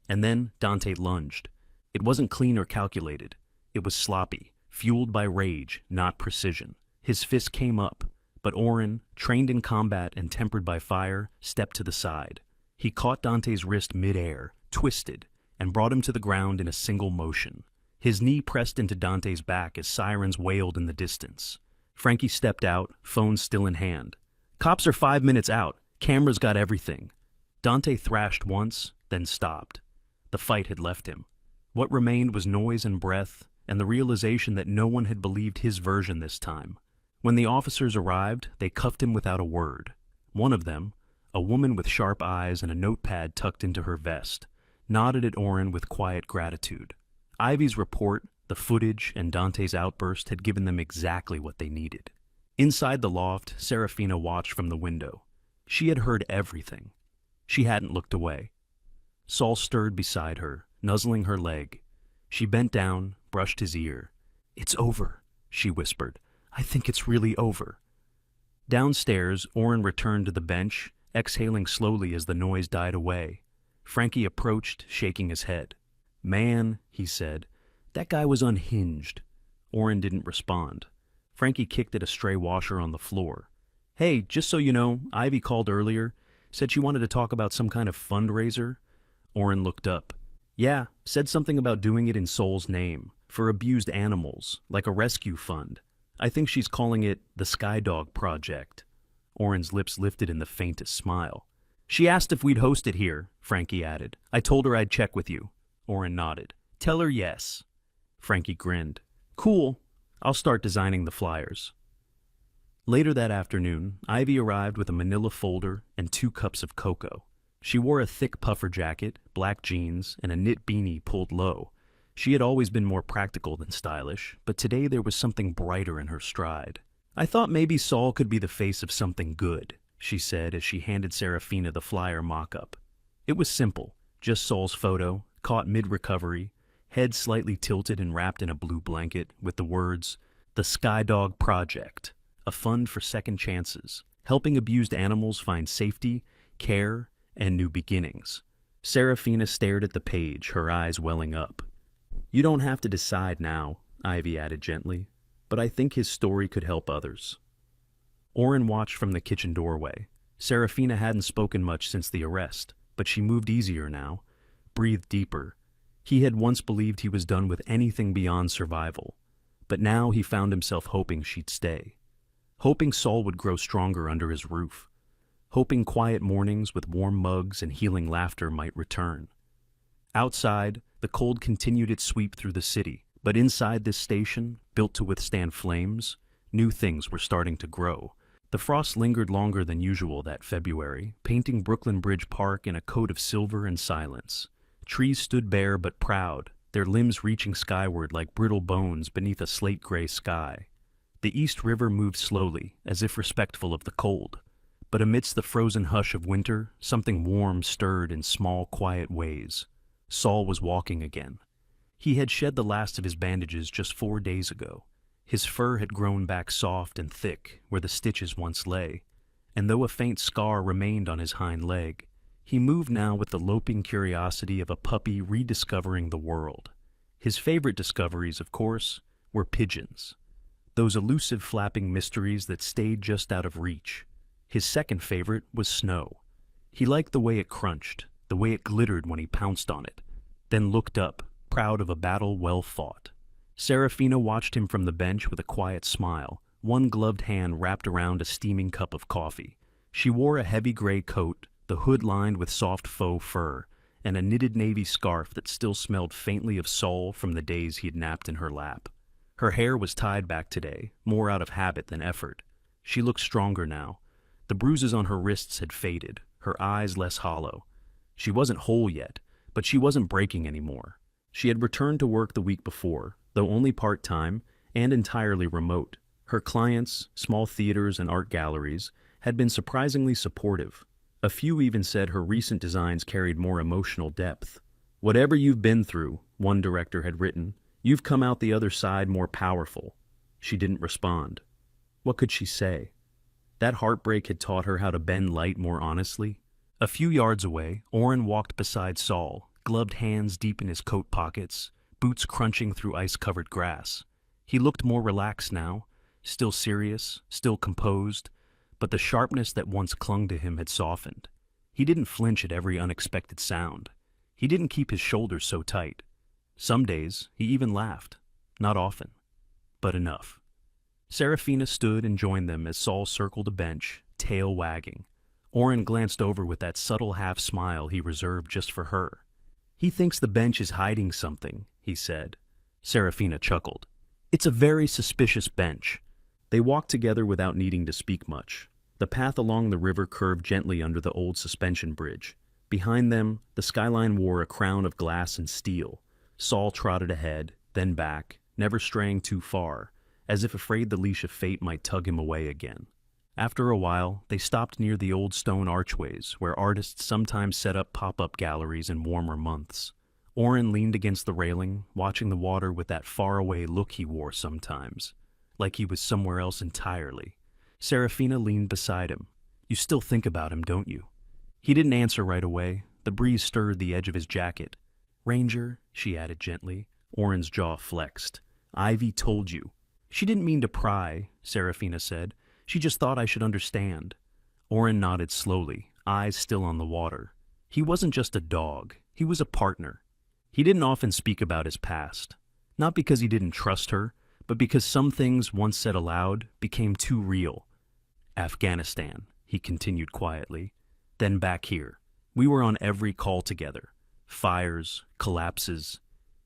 And then Dante lunged. It wasn't clean or calculated. It was sloppy, fueled by rage, not precision. His fist came up, but Orrin, trained in combat and tempered by fire, stepped to the side. He caught Dante's wrist mid-air, twisted, and brought him to the ground in a single motion. His knee pressed into Dante's back as sirens wailed in the distance. Frankie stepped out, phone still in hand. "Cops are 5 minutes out. Cameras got everything." Dante thrashed once, then stopped. The fight had left him. What remained was noise and breath, and the realization that no one had believed his version this time. When the officers arrived, they cuffed him without a word. One of them, a woman with sharp eyes and a notepad tucked into her vest, nodded at Orrin with quiet gratitude. Ivy's report, the footage, and Dante's outburst had given them exactly what they needed. Inside the loft, Serafina watched from the window. She had heard everything. She hadn't looked away. Sol stirred beside her, nuzzling her leg. She bent down, brushed his ear. "It's over," she whispered. "I think it's really over." Downstairs, Orrin returned to the bench, exhaling slowly as the noise died away. Frankie approached, shaking his head. "Man," he said, "that guy was unhinged." Orrin didn't respond. Frankie kicked at a stray washer on the floor. "Hey, just so you know, Ivy called earlier, said she wanted to talk about some kind of fundraiser." Orrin looked up. "Yeah, said something about doing it in Sol's name, for abused animals, like a rescue fund. I think she's calling it the Skydog Project." Orrin's lips lifted in the faintest smile. "She asked if we'd host it here," Frankie added. "I told her I'd check with you." Orrin nodded. "Tell her yes." Frankie grinned. Cool. I'll start designing the flyers. Later that afternoon, Ivy arrived with a manila folder and 2 cups of cocoa. She wore a thick puffer jacket, black jeans, and a knit beanie pulled low. She had always been more practical than stylish, but today there was something brighter in her stride. I thought maybe Saul could be the face of something good, she said as she handed Serafina the flyer mock-up. It was simple, just Saul's photo, caught mid-recovery, head slightly tilted and wrapped in a blue blanket, with the words, "The Skydog Project, a fund for second chances, helping abused animals find safety, care, and new beginnings." Serafina stared at the page, her eyes welling up. "You don't have to decide now," Ivy added gently, "but I think his story could help others." Oren watched from the kitchen doorway. Serafina hadn't spoken much since the arrest, but she moved easier now, breathed deeper. He had once believed he was done with anything beyond survival, but now he found himself hoping she'd stay. Hoping Saul would grow stronger under his roof. Hoping quiet mornings with warm mugs and healing laughter might return. Outside, the cold continued its sweep through the city, but inside this station, built to withstand flames, new things were starting to grow. The frost lingered longer than usual that February, painting Brooklyn Bridge Park in a coat of silver and silence. Trees stood bare but proud, their limbs reaching skyward like brittle bones beneath a slate-gray sky. The East River moved slowly, as if respectful of the cold. But amidst the frozen hush of winter, something warm stirred in small, quiet ways. Saul was walking again. He had shed the last of his bandages just 4 days ago. His fur had grown back soft and thick where the stitches once lay, and though a faint scar remained on his hind leg, he moved now with the loping curiosity of a puppy rediscovering the world. His favorite discoveries, of course, were pigeons. Those elusive flapping mysteries that stayed just out of reach. His second favorite was snow. He liked the way it crunched, the way it glittered when he pounced on it, then looked up, proud of a battle well fought. Serafina watched him from the bench with a quiet smile, one gloved hand wrapped around a steaming cup of coffee. She wore a heavy gray coat, the hood lined with soft faux fur, and a knitted navy scarf that still smelled faintly of Saul from the days he'd napped in her lap. Her hair was tied back today, more out of habit than effort. She looked stronger now. The bruises on her wrists had faded, her eyes less hollow. She wasn't whole yet, but she wasn't breaking anymore. She had returned to work the week before, though only part-time and entirely remote. Her clients, small theaters and art galleries, had been surprisingly supportive. A few even said her recent designs carried more emotional depth. "Whatever you've been through," one director had written, "you've come out the other side more powerful." She didn't respond. What could she say? That heartbreak had taught her how to bend light more honestly. A few yards away, Oren walked beside Saul, gloved hands deep in his coat pockets, boots crunching through ice-covered grass. He looked more relaxed now, still serious, still composed, but the sharpness that once clung to him had softened. He didn't flinch at every unexpected sound. He didn't keep his shoulders so tight. Some days, he even laughed. Not often, but enough. Serafina stood and joined them as Saul circled a bench, tail wagging. Oren glanced over with that subtle half-smile he reserved just for her. "He thinks the bench is hiding something," he said. Serafina chuckled. "It's a very suspicious bench." They walked together without needing to speak much. The path along the river curved gently under the old suspension bridge. Behind them, the skyline wore a crown of glass and steel. Saul trotted ahead, then back, never straying too far, as if afraid the leash of fate might tug him away again. After a while, they stopped near the old stone archways, where artists sometimes set up pop-up galleries in warmer months. Oren leaned against the railing, watching the water with that faraway look he wore sometimes, like he was somewhere else entirely. Serafina leaned beside him. "You still think about him, don't you?" He didn't answer right away. The breeze stirred the edge of his jacket. "Ranger," she added gently. Oren's jaw flexed. "Ivy told you." "She didn't mean to pry," Serafina said. "She just thought I should understand." Oren nodded slowly, eyes still on the water. He wasn't just a dog. He was a partner. He didn't often speak about his past. Not because he didn't trust her, but because some things once said aloud became too real. "Afghanistan," he continued quietly. "Then back here. We were on every call together. Fires, collapses.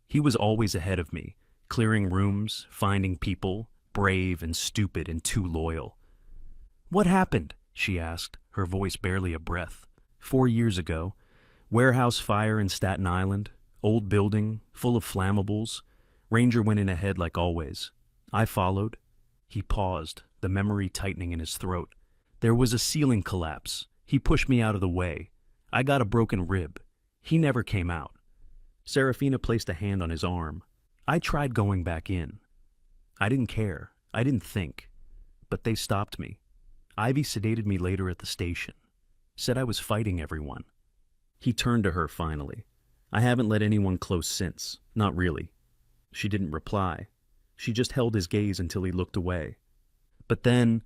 He was always ahead of me, clearing rooms, finding people, brave and stupid and too loyal. "What happened?" she asked, her voice barely a breath. 4 years ago, warehouse fire in Staten Island, old building, full of flammables. Ranger went in ahead like always. I followed. He paused, the memory tightening in his throat. There was a ceiling collapse. He pushed me out of the way. I got a broken rib. He never came out. Serafina placed a hand on his arm. I tried going back in. I didn't care. I didn't think. But they stopped me. Ivy sedated me later at the station. Said I was fighting everyone. He turned to her finally. I haven't let anyone close since. Not really. She didn't reply. She just held his gaze until he looked away. But then,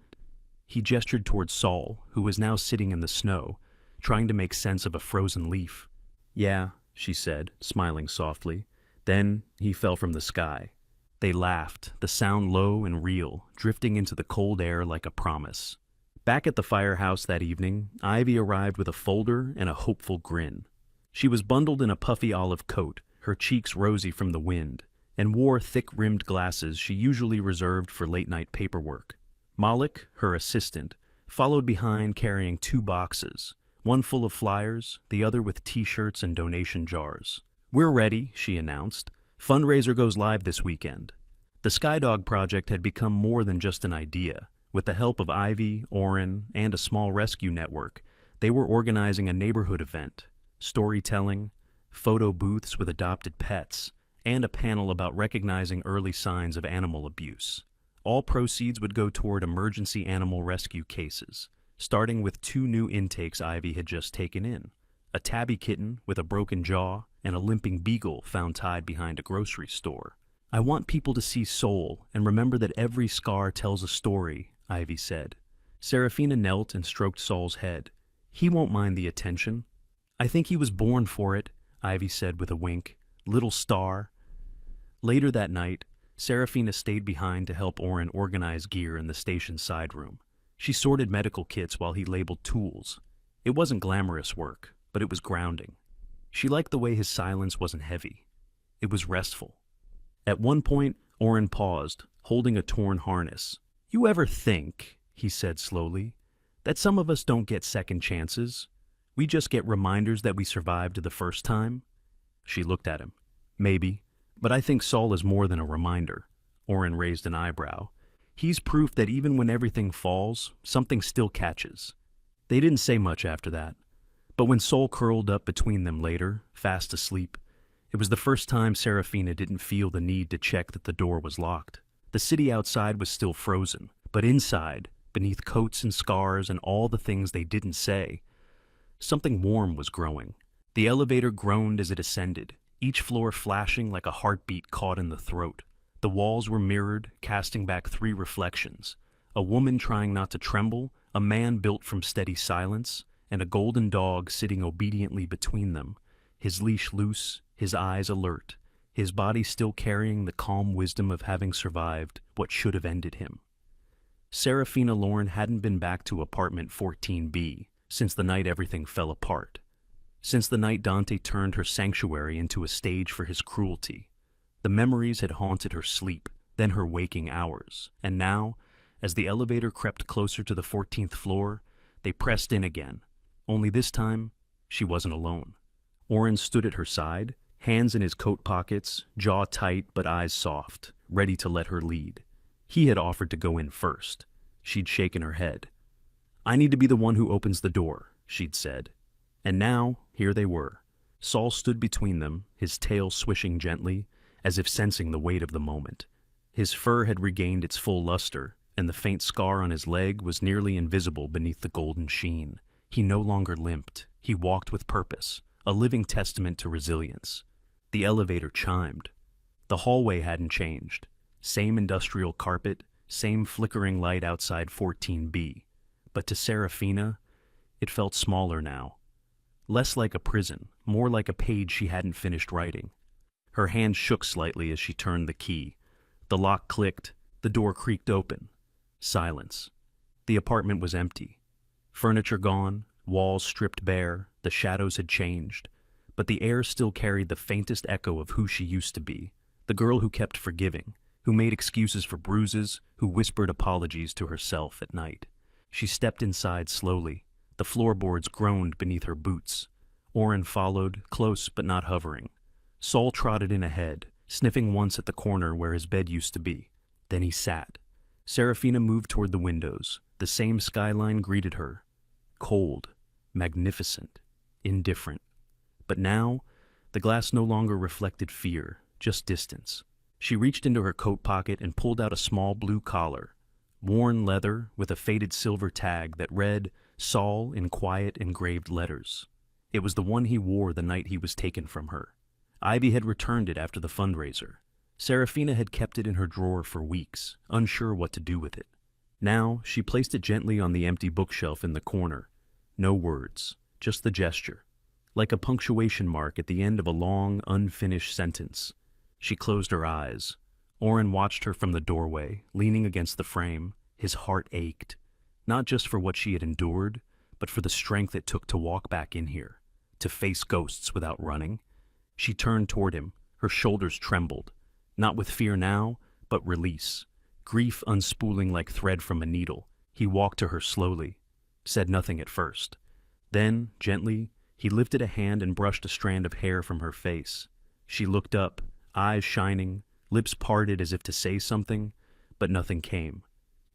he gestured towards Saul, who was now sitting in the snow, trying to make sense of a frozen leaf. "Yeah," she said, smiling softly. Then he fell from the sky. They laughed, the sound low and real, drifting into the cold air like a promise. Back at the firehouse that evening, Ivy arrived with a folder and a hopeful grin. She was bundled in a puffy olive coat, her cheeks rosy from the wind, and wore thick-rimmed glasses she usually reserved for late-night paperwork. Malik, her assistant, followed behind carrying 2 boxes, one full of flyers, the other with T-shirts and donation jars. "We're ready," she announced. "Fundraiser goes live this weekend." The Skydog project had become more than just an idea. With the help of Ivy, Orrin, and a small rescue network, they were organizing a neighborhood event, storytelling, photo booths with adopted pets, and a panel about recognizing early signs of animal abuse. All proceeds would go toward emergency animal rescue cases, starting with 2 new intakes Ivy had just taken in, a tabby kitten with a broken jaw and a limping beagle found tied behind a grocery store. "I want people to see Soul and remember that every scar tells a story," Ivy said. Serafina knelt and stroked Saul's head. "He won't mind the attention." "I think he was born for it," Ivy said with a wink. "Little star." Later that night, Serafina stayed behind to help Orrin organize gear in the station's side room. She sorted medical kits while he labeled tools. It wasn't glamorous work, but it was grounding. She liked the way his silence wasn't heavy. It was restful. At one point, Orrin paused, holding a torn harness. "You ever think," he said slowly, "that some of us don't get second chances? We just get reminders that we survived the first time?" She looked at him. "Maybe. But I think Saul is more than a reminder." Orrin raised an eyebrow. "He's proof that even when everything falls, something still catches." They didn't say much after that. But when Saul curled up between them later, fast asleep, it was the first time Serafina didn't feel the need to check that the door was locked. The city outside was still frozen, but inside, beneath coats and scars and all the things they didn't say, something warm was growing. The elevator groaned as it ascended, each floor flashing like a heartbeat caught in the throat. The walls were mirrored, casting back 3 reflections: a woman trying not to tremble, a man built from steady silence, and a golden dog sitting obediently between them, his leash loose, his eyes alert, his body still carrying the calm wisdom of having survived what should have ended him. Serafina Lauren hadn't been back to apartment 14B since the night everything fell apart. Since the night Dante turned her sanctuary into a stage for his cruelty. The memories had haunted her sleep, then her waking hours, and now, as the elevator crept closer to the 14th floor, they pressed in again. Only this time, she wasn't alone. Orrin stood at her side, hands in his coat pockets, jaw tight but eyes soft, ready to let her lead. He had offered to go in first. She'd shaken her head. "I need to be the one who opens the door," she'd said. And now, here they were. Saul stood between them, his tail swishing gently, as if sensing the weight of the moment. His fur had regained its full luster, and the faint scar on his leg was nearly invisible beneath the golden sheen. He no longer limped. He walked with purpose, a living testament to resilience. The elevator chimed. The hallway hadn't changed. Same industrial carpet, same flickering light outside 14B. But to Serafina, it felt smaller now. Less like a prison, more like a page she hadn't finished writing. Her hand shook slightly as she turned the key. The lock clicked, the door creaked open. Silence. The apartment was empty. Furniture gone, walls stripped bare, the shadows had changed. But the air still carried the faintest echo of who she used to be. The girl who kept forgiving, who made excuses for bruises, who whispered apologies to herself at night. She stepped inside slowly. The floorboards groaned beneath her boots. Oren followed, close but not hovering. Saul trotted in ahead, sniffing once at the corner where his bed used to be. Then he sat. Serafina moved toward the windows. The same skyline greeted her. Cold, magnificent, indifferent. But now, the glass no longer reflected fear, just distance. She reached into her coat pocket and pulled out a small blue collar, worn leather with a faded silver tag that read Saul in quiet engraved letters. It was the one he wore the night he was taken from her. Ivy had returned it after the fundraiser. Serafina had kept it in her drawer for weeks, unsure what to do with it. Now, she placed it gently on the empty bookshelf in the corner. No words, just the gesture, like a punctuation mark at the end of a long, unfinished sentence. She closed her eyes. Oren watched her from the doorway, leaning against the frame. His heart ached, not just for what she had endured, but for the strength it took to walk back in here, to face ghosts without running. She turned toward him. Her shoulders trembled, not with fear now, but release. Grief unspooling like thread from a needle. He walked to her slowly, said nothing at first. Then, gently, he lifted a hand and brushed a strand of hair from her face. She looked up, eyes shining, lips parted as if to say something, but nothing came.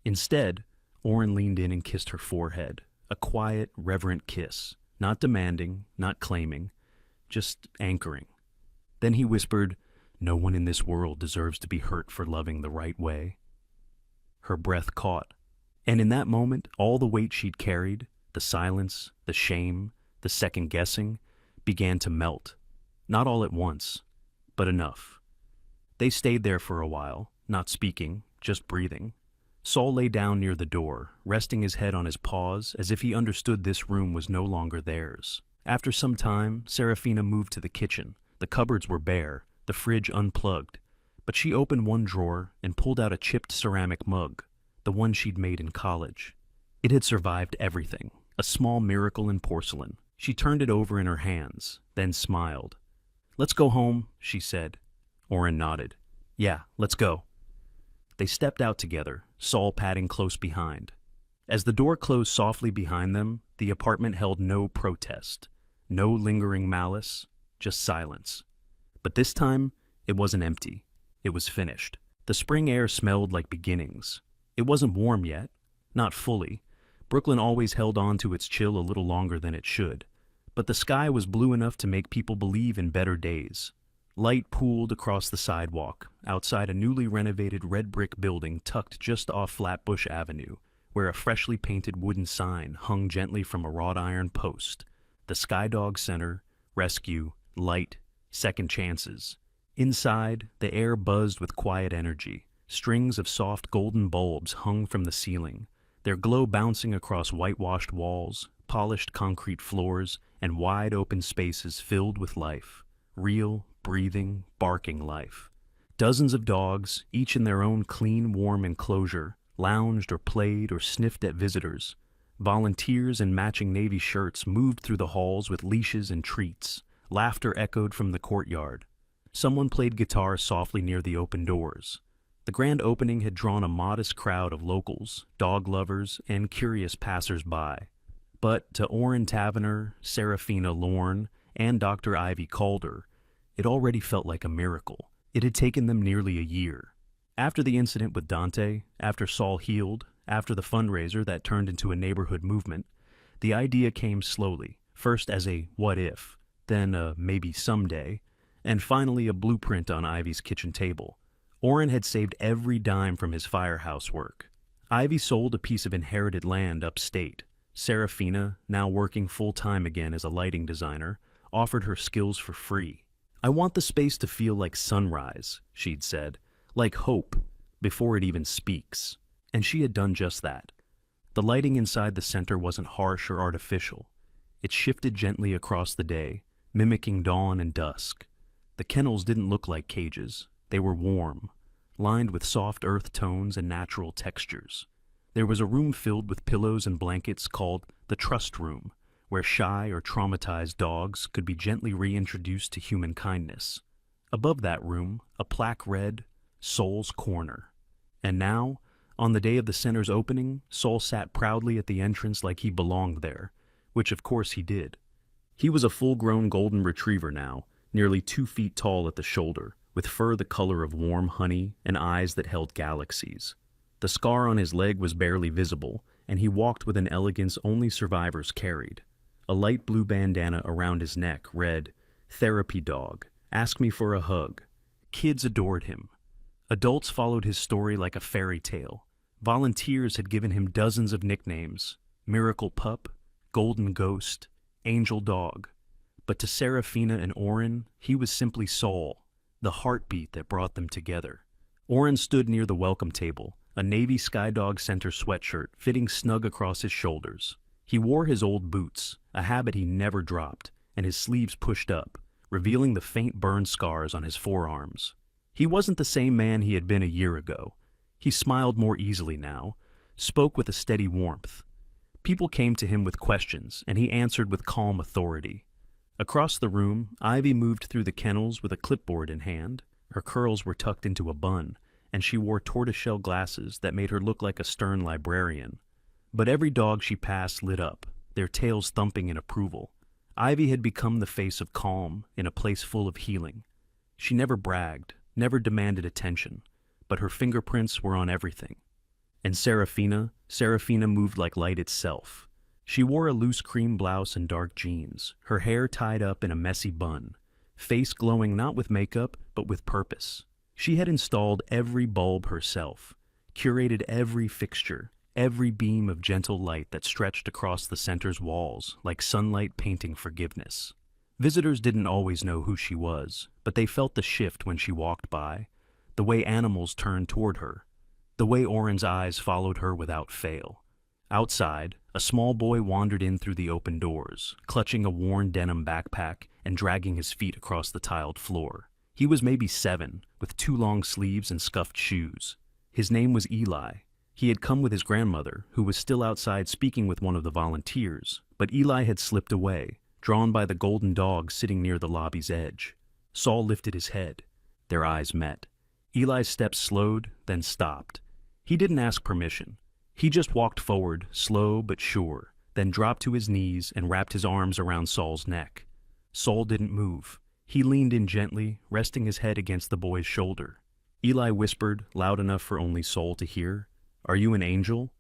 Instead, Oren leaned in and kissed her forehead, a quiet, reverent kiss, not demanding, not claiming, just anchoring. Then he whispered, "No one in this world deserves to be hurt for loving the right way." Her breath caught, and in that moment, all the weight she'd carried, the silence, the shame, the second-guessing, began to melt. Not all at once, but enough. They stayed there for a while, not speaking, just breathing. Saul lay down near the door, resting his head on his paws as if he understood this room was no longer theirs. After some time, Serafina moved to the kitchen. The cupboards were bare, the fridge unplugged, but she opened one drawer and pulled out a chipped ceramic mug, the one she'd made in college. It had survived everything, a small miracle in porcelain. She turned it over in her hands, then smiled. "Let's go home," she said. Oren nodded. "Yeah, let's go." They stepped out together, Saul padding close behind. As the door closed softly behind them, the apartment held no protest, no lingering malice, just silence. But this time, it wasn't empty. It was finished. The spring air smelled like beginnings. It wasn't warm yet, not fully. Brooklyn always held on to its chill a little longer than it should. But the sky was blue enough to make people believe in better days. Light pooled across the sidewalk, outside a newly renovated red brick building tucked just off Flatbush Avenue, where a freshly painted wooden sign hung gently from a wrought iron post. The Skydog Center, Rescue, Light, Second Chances. Inside, the air buzzed with quiet energy. Strings of soft golden bulbs hung from the ceiling, their glow bouncing across whitewashed walls, polished concrete floors, and wide open spaces filled with life. Real, breathing, barking life. Dozens of dogs, each in their own clean, warm enclosure, lounged or played or sniffed at visitors. Volunteers in matching navy shirts moved through the halls with leashes and treats. Laughter echoed from the courtyard. Someone played guitar softly near the open doors. The grand opening had drawn a modest crowd of locals, dog lovers, and curious passers-by. But to Oren Tavener, Serafina Lorne, and Dr. Ivy Calder, it already felt like a miracle. It had taken them nearly a year. After the incident with Dante, after Saul healed, after the fundraiser that turned into a neighborhood movement, the idea came slowly, first as a what if, then a maybe someday, and finally a blueprint on Ivy's kitchen table. Oren had saved every dime from his firehouse work. Ivy sold a piece of inherited land upstate. Serafina, now working full-time again as a lighting designer, offered her skills for free. "I want the space to feel like sunrise," she'd said, "like hope, before it even speaks." And she had done just that. The lighting inside the center wasn't harsh or artificial. It shifted gently across the day, mimicking dawn and dusk. The kennels didn't look like cages. They were warm, lined with soft earth tones and natural textures. There was a room filled with pillows and blankets called the Trust Room, where shy or traumatized dogs could be gently reintroduced to human kindness. Above that room, a plaque read, Soul's Corner. And now, on the day of the center's opening, Soul sat proudly at the entrance like he belonged there, which of course he did. He was a full-grown golden retriever now, nearly 2 feet tall at the shoulder, with fur the color of warm honey and eyes that held galaxies. The scar on his leg was barely visible, and he walked with an elegance only survivors carried. A light blue bandana around his neck read, Therapy Dog, Ask Me for a Hug. Kids adored him. Adults followed his story like a fairy tale. Volunteers had given him dozens of nicknames: Miracle Pup, Golden Ghost, Angel Dog. But to Serafina and Oren, he was simply Soul, the heartbeat that brought them together. Oren stood near the welcome table, a Navy Skydog Center sweatshirt fitting snug across his shoulders. He wore his old boots, a habit he never dropped, and his sleeves pushed up, revealing the faint burn scars on his forearms. He wasn't the same man he had been a year ago. He smiled more easily now, spoke with a steady warmth. People came to him with questions, and he answered with calm authority. Across the room, Ivy moved through the kennels with a clipboard in hand. Her curls were tucked into a bun, and she wore tortoiseshell glasses that made her look like a stern librarian. But every dog she passed lit up, their tails thumping in approval. Ivy had become the face of calm in a place full of healing. She never bragged, never demanded attention, but her fingerprints were on everything. And Serafina moved like light itself. She wore a loose cream blouse and dark jeans, her hair tied up in a messy bun, face glowing not with makeup, but with purpose. She had installed every bulb herself, curated every fixture, every beam of gentle light that stretched across the center's walls like sunlight painting forgiveness. Visitors didn't always know who she was, but they felt the shift when she walked by, the way animals turned toward her, the way Oren's eyes followed her without fail. Outside, a small boy wandered in through the open doors, clutching a worn denim backpack and dragging his feet across the tiled floor. He was maybe 7, with 2 long sleeves and scuffed shoes. His name was Eli. He had come with his grandmother, who was still outside speaking with one of the volunteers, but Eli had slipped away, drawn by the golden dog sitting near the lobby's edge. Saul lifted his head. Their eyes met. Eli's steps slowed, then stopped. He didn't ask permission. He just walked forward, slow but sure, then dropped to his knees and wrapped his arms around Saul's neck. Saul didn't move. He leaned in gently, resting his head against the boy's shoulder. Eli whispered, loud enough for only Saul to hear, "Are you an angel?"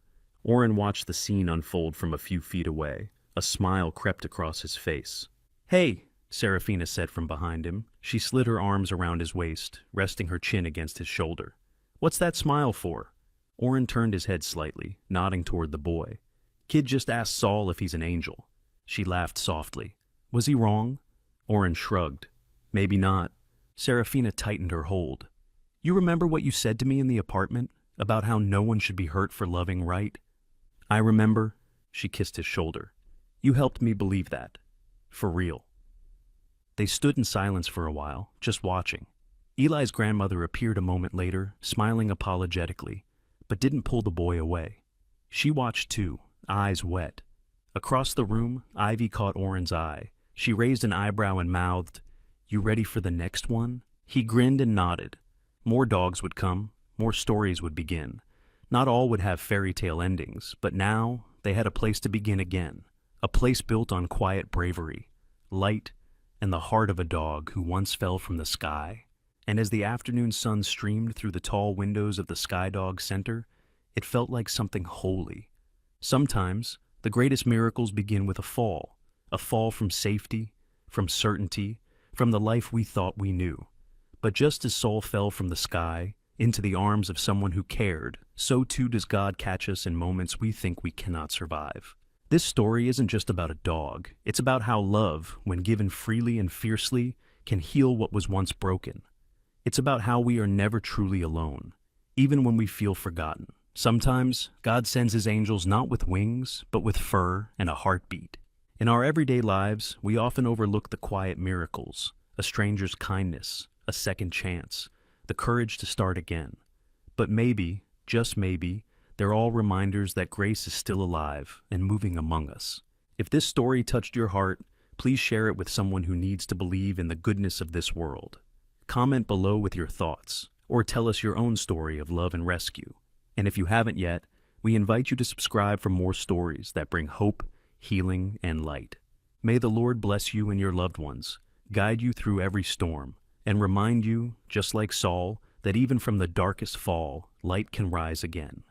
Oren watched the scene unfold from a few feet away. A smile crept across his face. "Hey," Serafina said from behind him. She slid her arms around his waist, resting her chin against his shoulder. "What's that smile for?" Oren turned his head slightly, nodding toward the boy. "Kid just asked Saul if he's an angel." She laughed softly. "Was he wrong?" Oren shrugged. "Maybe not." Serafina tightened her hold. "You remember what you said to me in the apartment, about how no one should be hurt for loving right?" "I remember." She kissed his shoulder. "You helped me believe that. For real." They stood in silence for a while, just watching. Eli's grandmother appeared a moment later, smiling apologetically, but didn't pull the boy away. She watched too, eyes wet. Across the room, Ivy caught Oren's eye. She raised an eyebrow and mouthed, "You ready for the next one?" He grinned and nodded. More dogs would come, more stories would begin. Not all would have fairy tale endings, but now they had a place to begin again. A place built on quiet bravery, light, and the heart of a dog who once fell from the sky. And as the afternoon sun streamed through the tall windows of the Skydog Center, it felt like something holy. Sometimes, the greatest miracles begin with a fall from safety, from certainty, from the life we thought we knew. But just as Saul fell from the sky into the arms of someone who cared, so too does God catch us in moments we think we cannot survive. This story isn't just about a dog. It's about how love, when given freely and fiercely, can heal what was once broken. It's about how we are never truly alone, even when we feel forgotten. Sometimes, God sends his angels not with wings, but with fur and a heartbeat. In our everyday lives, we often overlook the quiet miracles, a stranger's kindness, a second chance, the courage to start again. But maybe, just maybe, they're all reminders that grace is still alive and moving among us. If this story touched your heart, please share it with someone who needs to believe in the goodness of this world. Comment below with your thoughts, or tell us your own story of love and rescue. And if you haven't yet, we invite you to subscribe for more stories that bring hope, healing, and light. May the Lord bless you and your loved ones, guide you through every storm, and remind you, just like Saul, that even from the darkest fall, light can rise again.